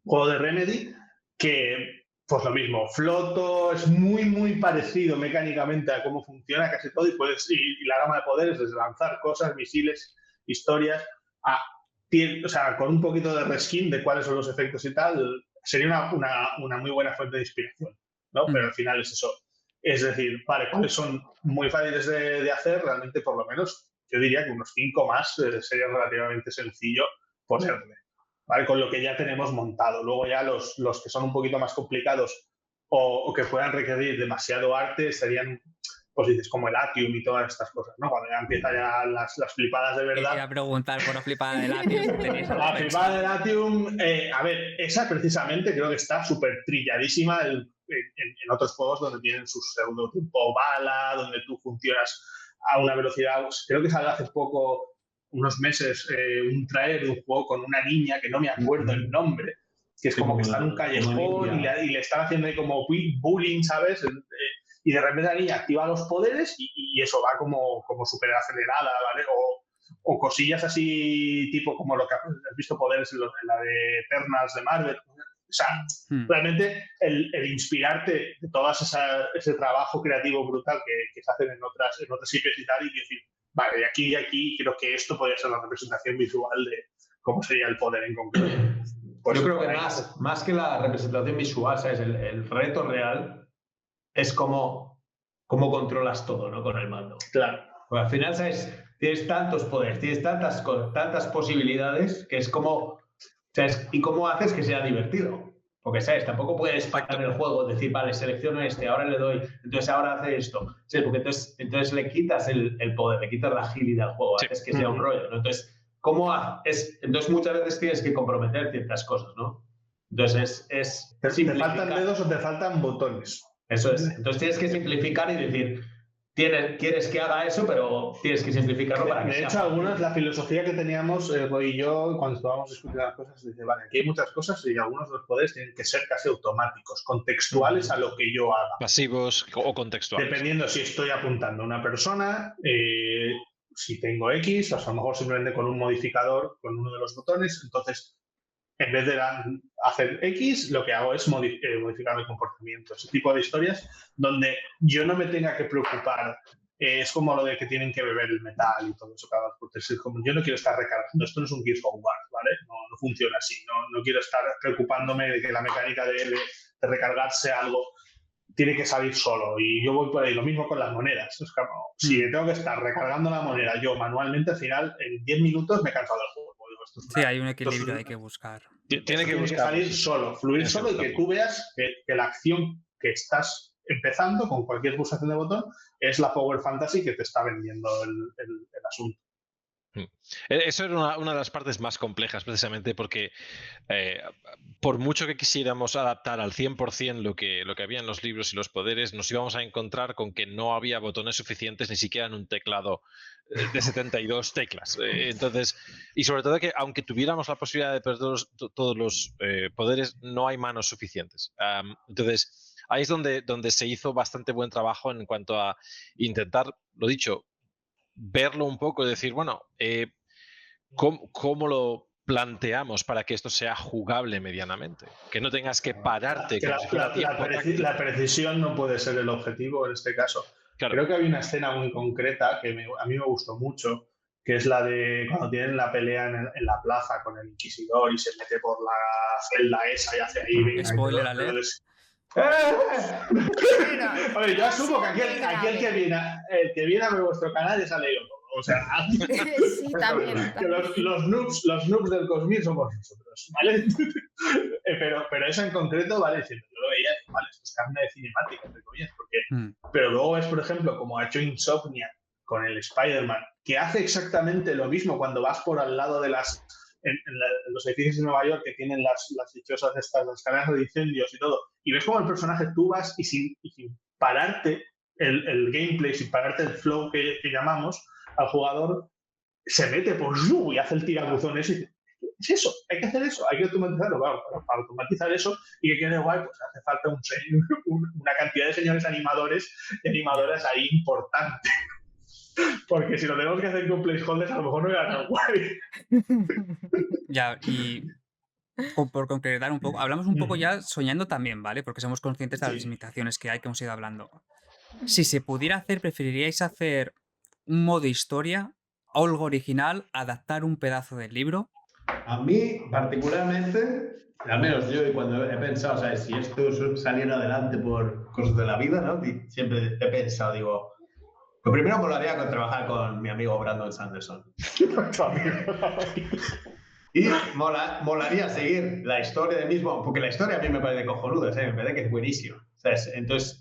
juego de Remedy que, pues lo mismo, floto, es muy, muy parecido mecánicamente a cómo funciona casi todo y la gama de poderes es lanzar cosas, misiles, historias, con un poquito de reskin de cuáles son los efectos y tal, sería una muy buena fuente de inspiración, ¿no? Pero al final es eso. Es decir, vale, cuáles son muy fáciles de hacer, realmente por lo menos yo diría que unos 5 más sería relativamente sencillo ponerle. ¿Vale? Con lo que ya tenemos montado. Luego ya los que son un poquito más complicados o que puedan requerir demasiado arte serían, pues dices, como el Atium y todas estas cosas, ¿no? Cuando ya empiezan ya las flipadas de verdad. Quería preguntar por la flipada del Atium. La flipada del Atium, a ver, esa precisamente creo que está súper trilladísima en otros juegos donde tienen su pseudo tiempo bala, donde tú funcionas a una velocidad, creo que salió hace poco, unos meses, un trailer de un juego con una niña que no me acuerdo el nombre, que es como que está en un callejón y le están haciendo ahí como bullying, ¿sabes? Y de repente la niña activa los poderes y eso va como súper acelerada, ¿vale? O cosillas así, tipo como lo que has visto poderes en la de Eternals de Marvel. O sea, realmente el inspirarte de todo ese trabajo creativo brutal que se hacen en otras IPs y tal, y decir, vale, de aquí y aquí creo que esto podría ser la representación visual de cómo sería el poder en concreto. Pues yo creo que más que la representación visual, ¿sabes? El reto real es cómo controlas todo, ¿no? Con el mando. Claro. Pues al final, ¿sabes? Tienes tantos poderes, tienes tantas posibilidades que es como... ¿Sabes? ¿Y cómo haces que sea divertido? Porque, ¿sabes? Tampoco puedes parar el juego, decir, vale, selecciono ahora le doy, entonces ahora hace esto. ¿Sí? Porque entonces le quitas el poder, le quitas la agilidad al juego, haces que sea un rollo, ¿no? Entonces, entonces muchas veces tienes que comprometer ciertas cosas, ¿no? Entonces ¿Te faltan dedos o te faltan botones? Eso es. Entonces tienes que simplificar y decir, quieres que haga eso, pero tienes que simplificarlo para que De sea hecho, fácil. algunas, la filosofía que teníamos, Roy y yo, cuando estábamos discutiendo las cosas, dice, vale, aquí hay muchas cosas y algunos de los poderes tienen que ser casi automáticos, contextuales a lo que yo haga. Pasivos o contextuales. Dependiendo si estoy apuntando a una persona, si tengo X, o sea, a lo mejor simplemente con un modificador, con uno de los botones, entonces en vez de hacer X, lo que hago es modificar el comportamiento. Ese tipo de historias donde yo no me tenga que preocupar. Es como lo de que tienen que beber el metal y todo eso cada vez. Es como, yo no quiero estar recargando. Esto no es un Gears of War, ¿vale? No funciona así. No quiero estar preocupándome de que la mecánica de recargarse algo tiene que salir solo. Y yo voy por ahí. Lo mismo con las monedas. Es como, si tengo que estar recargando la moneda yo manualmente, al final, en 10 minutos me he cansado del juego. Sí, hay un equilibrio, hay que buscar. Tiene que salir solo, fluir Tiene que solo y que buscarlo. tú veas que la acción que estás empezando con cualquier pulsación de botón es la Power Fantasy que te está vendiendo el asunto. Eso era una de las partes más complejas, precisamente porque por mucho que quisiéramos adaptar al 100% lo que había en los libros y los poderes, nos íbamos a encontrar con que no había botones suficientes ni siquiera en un teclado de 72 teclas. Entonces, y sobre todo que aunque tuviéramos la posibilidad de perder todos los poderes, no hay manos suficientes. Entonces, ahí es donde se hizo bastante buen trabajo en cuanto a intentar, lo dicho, verlo un poco y decir, bueno, ¿cómo lo planteamos para que esto sea jugable medianamente? Que no tengas que pararte. Que la precisión no puede ser el objetivo en este caso. Claro. Creo que había una escena muy concreta que a mí me gustó mucho, que es la de cuando tienen la pelea en la plaza con el Inquisidor y se mete por la celda esa y hace ahí... Spoiler alert. Oye, yo asumo que aquel que viene a ver vuestro canal ya sale yo. O sea, sí, también. Que los noobs del Cosmere somos nosotros, ¿vale? pero eso en concreto, vale, yo lo veía, vale, esto es carne de cinemática, entre comillas, pero luego es, por ejemplo, como ha hecho Insomnia con el Spider-Man, que hace exactamente lo mismo cuando vas por al lado de los edificios de Nueva York que tienen las dichosas estas, las cadenas de incendios y todo, y ves como el personaje tú vas y sin pararte el gameplay, sin pararte el flow que llamamos al jugador, se mete por you y hace el tirabuzón ese y dice, es eso, hay que hacer eso, hay que automatizarlo. Claro, para automatizar eso y que quede guay, pues hace falta una cantidad de señores animadores y animadoras ahí importante. Porque si lo tenemos que hacer con placeholders, a lo mejor no era tan guay. Ya, y por concretar un poco, hablamos un poco ya soñando también, ¿vale? Porque somos conscientes de las limitaciones que hay, que hemos ido hablando. Si se pudiera hacer, ¿preferiríais hacer un modo historia, algo original, adaptar un pedazo del libro? A mí, particularmente, al menos yo, cuando he pensado, ¿sabes? Si esto saliera adelante por cosas de la vida, ¿no? Y siempre he pensado, digo, lo primero molaría trabajar con mi amigo Brandon Sanderson. Y molaría seguir la historia del mismo, porque la historia a mí me parece cojonuda, ¿sabes? Me parece que es buenísima, ¿sabes? Entonces,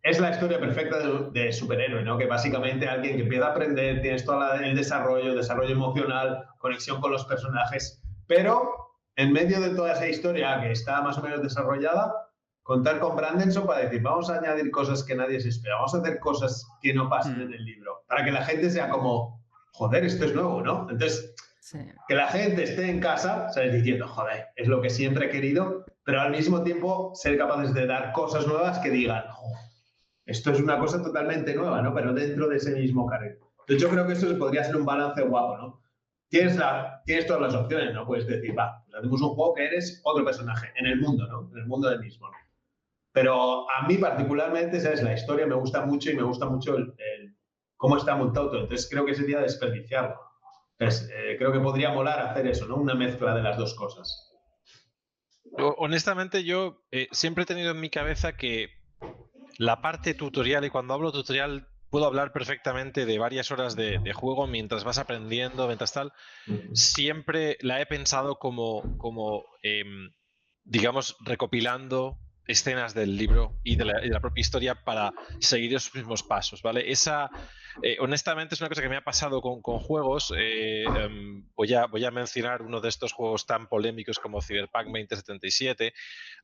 es la historia perfecta de superhéroe, ¿no? Que básicamente alguien que empieza a aprender, tienes todo el desarrollo emocional, conexión con los personajes, pero en medio de toda esa historia que está más o menos desarrollada, contar con Brandenson para decir, vamos a añadir cosas que nadie se espera, vamos a hacer cosas que no pasen en el libro, para que la gente sea como, joder, esto es nuevo, ¿no? Entonces, que la gente esté en casa, ¿sabes? Diciendo, joder, es lo que siempre he querido, pero al mismo tiempo ser capaces de dar cosas nuevas que digan, esto es una cosa totalmente nueva, ¿no? Pero dentro de ese mismo carril. Entonces yo creo que eso podría ser un balance guapo, ¿no? Tienes todas las opciones, ¿no? Puedes decir, va, pues hacemos un juego que eres otro personaje en el mundo, ¿no? En el mundo del mismo, ¿no? Pero a mí particularmente, ¿sabes? La historia me gusta mucho y me gusta mucho cómo está montado todo. Entonces creo que sería desperdiciarlo. Entonces creo que podría molar hacer eso, ¿no? Una mezcla de las dos cosas. Honestamente, yo siempre he tenido en mi cabeza que la parte tutorial, y cuando hablo tutorial puedo hablar perfectamente de varias horas de juego mientras vas aprendiendo, mientras tal, siempre la he pensado como digamos, recopilando escenas del libro y de la propia historia para seguir esos mismos pasos, ¿vale? Honestamente es una cosa que me ha pasado con juegos. Voy a mencionar uno de estos juegos tan polémicos como Cyberpunk 2077.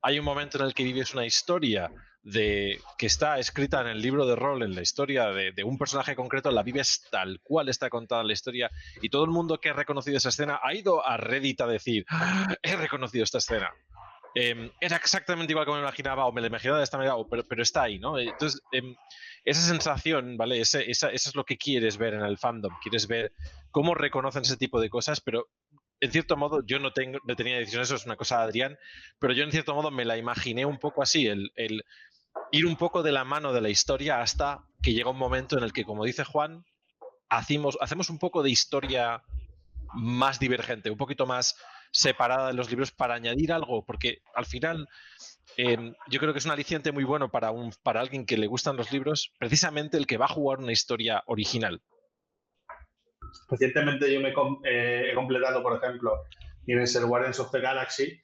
Hay un momento en el que vives una historia que está escrita en el libro de rol, en la historia de un personaje concreto, la vives tal cual está contada la historia, y todo el mundo que ha reconocido esa escena ha ido a Reddit a decir: ¡Ah, he reconocido esta escena! Era exactamente igual como me imaginaba, o me la imaginaba de esta manera, pero está ahí, ¿no? Entonces, esa sensación, ¿vale? Eso es lo que quieres ver en el fandom. Quieres ver cómo reconocen ese tipo de cosas, pero en cierto modo yo no tenía decisión, eso es una cosa de Adrián, pero yo en cierto modo me la imaginé un poco así, el ir un poco de la mano de la historia hasta que llega un momento en el que, como dice Juan, hacemos un poco de historia más divergente, un poquito más separada de los libros para añadir algo, porque al final yo creo que es un aliciente muy bueno para alguien que le gustan los libros, precisamente el que va a jugar una historia original. Recientemente yo he completado, por ejemplo, tienes el Guardians of the Galaxy,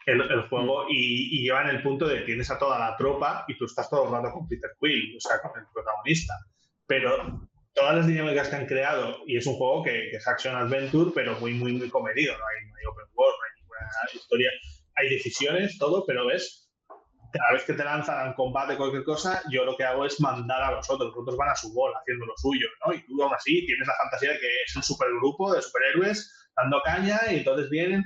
el juego, y llevan el punto de que tienes a toda la tropa y tú estás todo el rato con Peter Quill, o sea, con el protagonista. Pero todas las dinámicas que han creado, y es un juego que es action adventure, pero muy, muy, muy comedido, no hay open world, no hay ninguna historia, hay decisiones, todo, pero ves, cada vez que te lanzan al combate cualquier cosa, yo lo que hago es mandar a los otros van a su bola haciendo lo suyo, ¿no? Y tú aún así tienes la fantasía de que es un supergrupo de superhéroes dando caña, y entonces vienen.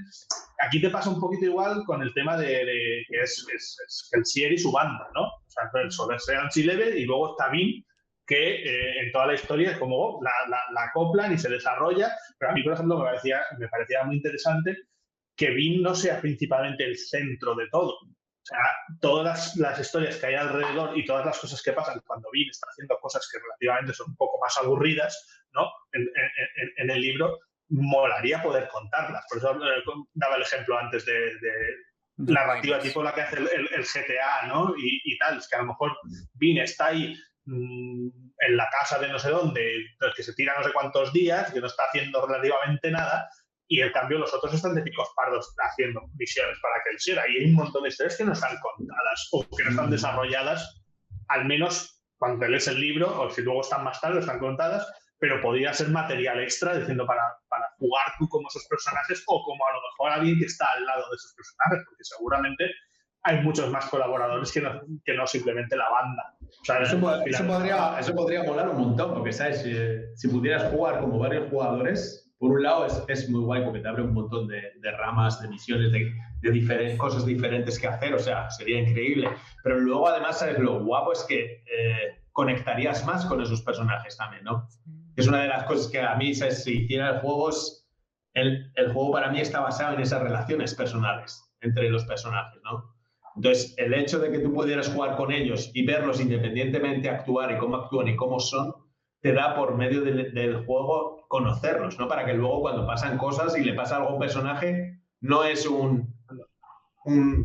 Aquí te pasa un poquito igual con el tema de que es Kelsier y su banda, ¿no? O sea, sean C-Level, y luego está Vin, que en toda la historia es como la acoplan y se desarrolla, pero a mí, por ejemplo, me parecía muy interesante que Vin no sea principalmente el centro de todo. O sea, todas las historias que hay alrededor y todas las cosas que pasan cuando Vin está haciendo cosas que relativamente son un poco más aburridas, ¿no? En el libro, molaría poder contarlas. Por eso daba el ejemplo antes de narrativa tipo la que hace el GTA, ¿no? Y tal, es que a lo mejor Vin está ahí en la casa de no sé dónde, que se tira no sé cuántos días, que no está haciendo relativamente nada, y en cambio los otros están de picos pardos haciendo misiones para que él siga. Y hay un montón de historias que no están contadas o que no están desarrolladas, al menos cuando lees el libro, o si luego están más tarde, están contadas, pero podría ser material extra diciendo para jugar tú como esos personajes, o como a lo mejor alguien que está al lado de esos personajes, porque seguramente hay muchos más colaboradores que no simplemente la banda. O sea, eso podría molar un montón, porque ¿sabes? Si pudieras jugar como varios jugadores, por un lado es muy guay porque te abre un montón de ramas, de misiones, de cosas diferentes que hacer, o sea, sería increíble. Pero luego además, ¿sabes? Lo guapo es que conectarías más con esos personajes también, ¿no? Es una de las cosas que a mí, ¿sabes? Si hiciera juegos, el juego para mí está basado en esas relaciones personales entre los personajes, ¿no? Entonces, el hecho de que tú pudieras jugar con ellos y verlos independientemente actuar y cómo actúan y cómo son, te da por medio del juego conocerlos, ¿no? Para que luego cuando pasan cosas y le pasa algo a un personaje, no es un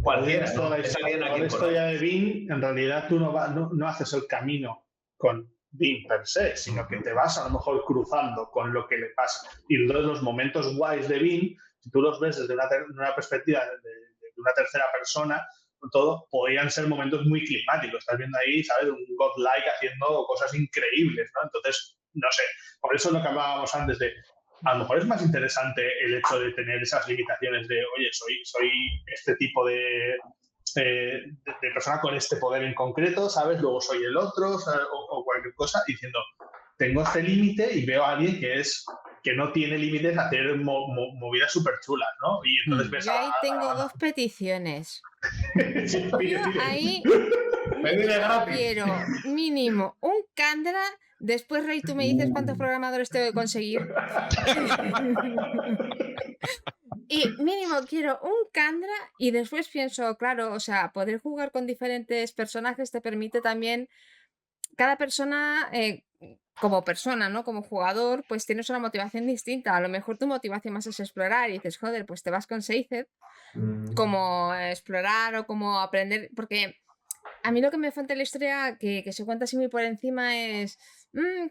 cualquiera, ¿no? Es alguien a quien conoces. La historia de Vin, en realidad tú no haces el camino con Vin per se, sino que te vas a lo mejor cruzando con lo que le pasa. Y entonces los momentos guays de Vin, si tú los ves desde una perspectiva de una tercera persona, todo, podrían ser momentos muy climáticos. Estás viendo ahí, ¿sabes? Un godlike haciendo cosas increíbles, ¿no? Entonces, no sé, por eso lo que hablábamos antes de, a lo mejor es más interesante el hecho de tener esas limitaciones de, oye, soy este tipo de persona con este poder en concreto, ¿sabes? Luego soy el otro, ¿sabes? O cualquier cosa, diciendo, tengo este límite y veo a alguien que no tiene límites a hacer movidas súper chulas, ¿no? Y entonces ves yo ahí tengo dos peticiones. Sí, Yo ahí quiero mínimo un Candra. Después, Rey, tú me dices cuántos programadores tengo que conseguir. Y mínimo quiero un Candra, y después pienso, claro, o sea, poder jugar con diferentes personajes te permite también, cada persona, como persona, ¿no? Como jugador, pues tienes una motivación distinta. A lo mejor tu motivación más es explorar y dices, joder, pues te vas con Seized como explorar o como aprender, porque a mí lo que me falta en la historia, que se cuenta así muy por encima, es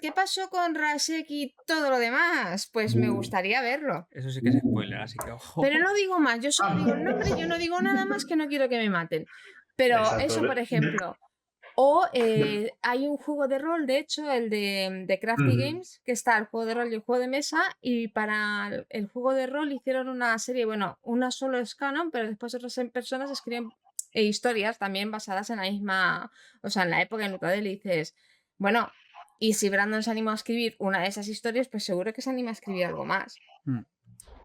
¿qué pasó con Rasek y todo lo demás? Pues me gustaría verlo. Eso sí que es spoiler, así que ojo. Pero no digo más, yo solo digo el nombre, yo no digo nada más, que no quiero que me maten. Pero Exacto. eso, por ejemplo. O hay un juego de rol, de hecho, el de Crafty Games, que está el juego de rol y el juego de mesa, y para el juego de rol hicieron una serie, bueno, una solo es canon, pero después otras personas escriben historias también basadas en la misma, o sea, en la época en Utadel, y dices, bueno, y si Brandon se anima a escribir una de esas historias, pues seguro que se anima a escribir algo más.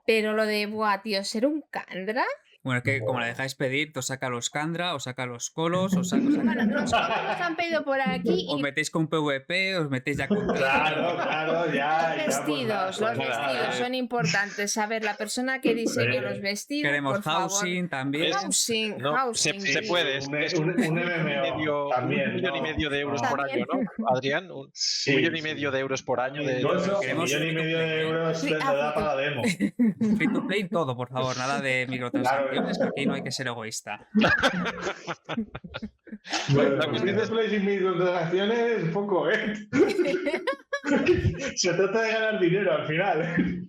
Pero lo de, buah, tío, ser un Kandra... Bueno, es que como la dejáis pedir, os saca los Kandra, os saca los Colos, os saca... Bueno, los Colos nos han pedido por aquí Os y... metéis con PvP, os metéis ya con... Claro, ya. Los vestidos son importantes. Saber la persona que diseñó los vestidos. Queremos por housing favor. también. Housing, No, housing. se puede. Un MMO también. 1,5 millón de euros por año, ¿no, Adrián? Un millón y medio de euros por año. Un millón y medio de euros te da para la demo. Free to play todo, por favor. Nada de microtransacciones, porque aquí no hay que ser egoísta. Bueno, dices play sin microtransacciones, poco, ¿eh? Se trata de ganar dinero al final.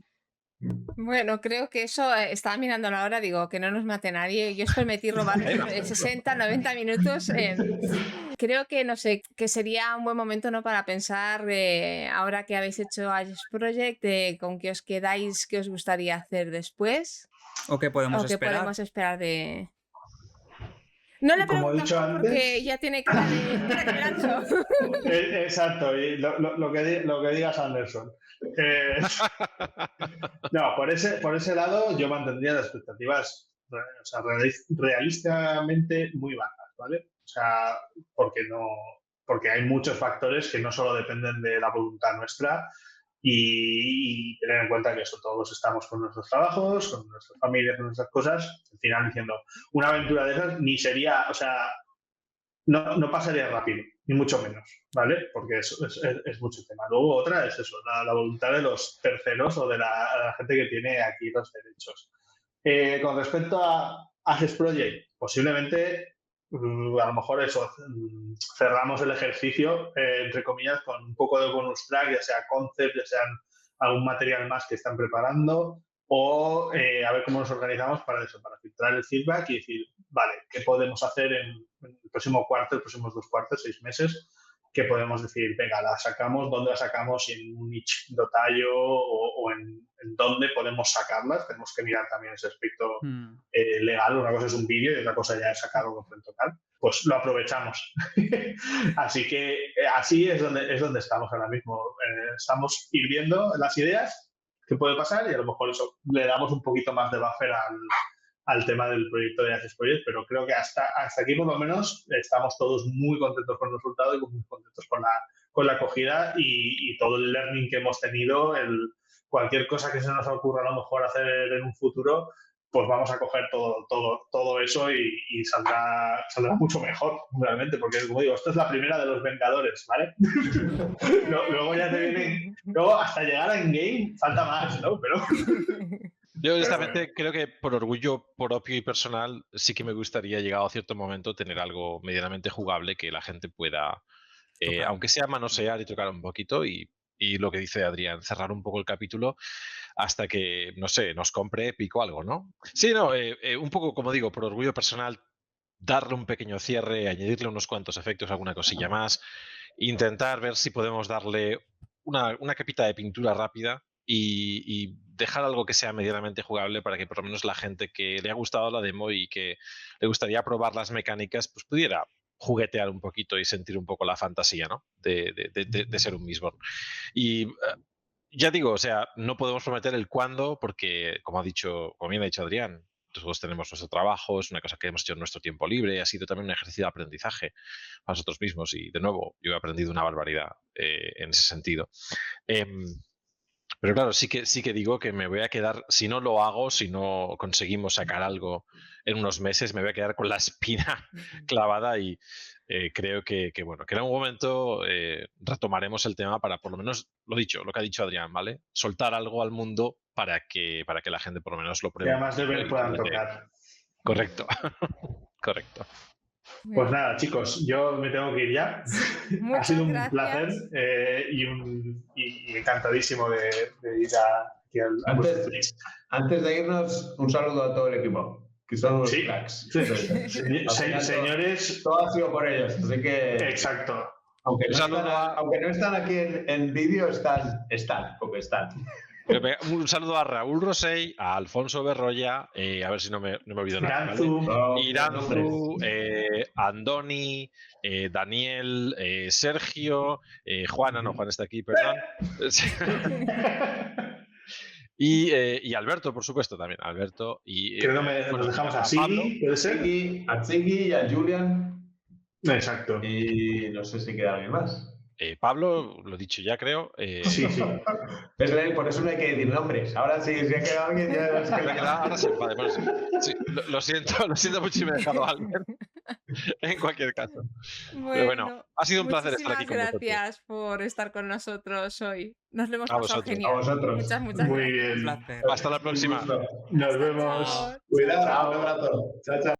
Bueno, creo que eso, estaba mirando la hora, digo, que no nos mate nadie. Yo os permití robar 60, 90 minutos. Creo que, no sé, que sería un buen momento, ¿no?, para pensar, ahora que habéis hecho Aegis Project, con qué os quedáis, qué os gustaría hacer después. ¿O qué podemos ¿O qué esperar? podemos esperar de...? No le Como he pregunto dicho antes, porque ya tiene cara de... Espera, que me lanzo. Exacto, y lo que digas, Anderson. No, por ese lado yo mantendría las expectativas, o sea, realistamente muy bajas, ¿vale? O sea, porque hay muchos factores que no solo dependen de la voluntad nuestra, y tener en cuenta que eso, todos estamos con nuestros trabajos, con nuestras familias, con nuestras cosas, al final diciendo, una aventura de esas ni sería, o sea, no pasaría rápido, ni mucho menos, ¿vale? Porque es mucho tema. Luego otra es eso, la voluntad de los terceros o de la gente que tiene aquí los derechos. Con respecto a Aegis Project, posiblemente a lo mejor eso, cerramos el ejercicio, entre comillas, con un poco de bonus track, ya sea concept, ya sean algún material más que están preparando, o a ver cómo nos organizamos para eso, para filtrar el feedback y decir, vale, ¿qué podemos hacer en el próximo cuarto, los próximos 2 cuartos, 6 meses? ¿Qué podemos decir? Venga, la sacamos, ¿dónde la sacamos? ¿En un niche dotallo o en dónde podemos sacarlas? Tenemos que mirar también ese aspecto legal. Una cosa es un vídeo y otra cosa ya es sacarlo en total. Pues lo aprovechamos. Así que así es donde estamos ahora mismo. Estamos ir viendo las ideas que puede pasar y a lo mejor eso le damos un poquito más de buffer al tema del proyecto de Aegis Project, pero creo que hasta aquí por lo menos estamos todos muy contentos con el resultado y muy contentos con la acogida y todo el learning que hemos tenido, cualquier cosa que se nos ocurra a lo mejor hacer en un futuro, pues vamos a coger todo eso y saldrá mucho mejor, realmente, porque como digo, esto es la primera de los Vengadores, ¿vale? Luego ya te vienen, luego hasta llegar a Endgame falta más, ¿no? Pero... Yo honestamente creo que por orgullo propio y personal sí que me gustaría, llegado a cierto momento, tener algo medianamente jugable que la gente pueda, aunque sea manosear y tocar un poquito y lo que dice Adrián, cerrar un poco el capítulo hasta que, no sé, nos compre Epic o algo, ¿no? Sí, no, un poco, como digo, por orgullo personal, darle un pequeño cierre, añadirle unos cuantos efectos, alguna cosilla más, intentar ver si podemos darle una capita de pintura rápida y dejar algo que sea medianamente jugable para que por lo menos la gente que le ha gustado la demo y que le gustaría probar las mecánicas, pues pudiera juguetear un poquito y sentir un poco la fantasía, ¿no? De ser un Mistborn. Y ya digo, o sea, no podemos prometer el cuándo porque, como bien ha dicho Adrián, todos tenemos nuestro trabajo, es una cosa que hemos hecho en nuestro tiempo libre, ha sido también un ejercicio de aprendizaje para nosotros mismos y, de nuevo, yo he aprendido una barbaridad en ese sentido. Pero claro, sí que digo que me voy a quedar, si no lo hago, si no conseguimos sacar algo en unos meses, me voy a quedar con la espina clavada y creo que en algún momento retomaremos el tema para, por lo menos, lo que ha dicho Adrián, ¿vale? Soltar algo al mundo para que la gente por lo menos lo pruebe. Que además de ver puedan tocar. Correcto, correcto. Pues nada, chicos, yo me tengo que ir ya. Ha sido un placer y encantadísimo de ir aquí al Antes de irnos, un saludo a todo el equipo. que son unos Sí. cracks. Sí. Al final Señores, todo ha sido por ellos, así que exacto. aunque Un saludo no están aquí en vídeo, están, porque están. Un saludo a Raúl Rosell, a Alfonso Berroya, a ver si no me olvido nada. ¿vale? Iranzu, Iranzu, Andoni, Daniel, Sergio, Juana, no, Juan está aquí, perdón. Y Alberto, por supuesto, también. Alberto y. creo que nos dejamos así, Pablo. ¿puede ser? A Tsiki y a Julian. Exacto. Y no sé si queda alguien más. Pablo, lo he dicho ya, creo. Sí. Es verdad, por eso no hay que decir nombres. Ahora sí, si ha quedado alguien, ya es que Ahora se enfade, por eso. Sí, lo siento mucho si me he dejado a alguien. En cualquier caso. Pero bueno, ha sido un placer estar aquí con vosotros. Gracias por estar con nosotros hoy. Nos lo hemos A pasado vosotros. genial. A vosotros. Muchas Muy gracias. bien. Un placer. Hasta la próxima. Nos vemos. Chao. Cuidado, un abrazo. Chao, chao.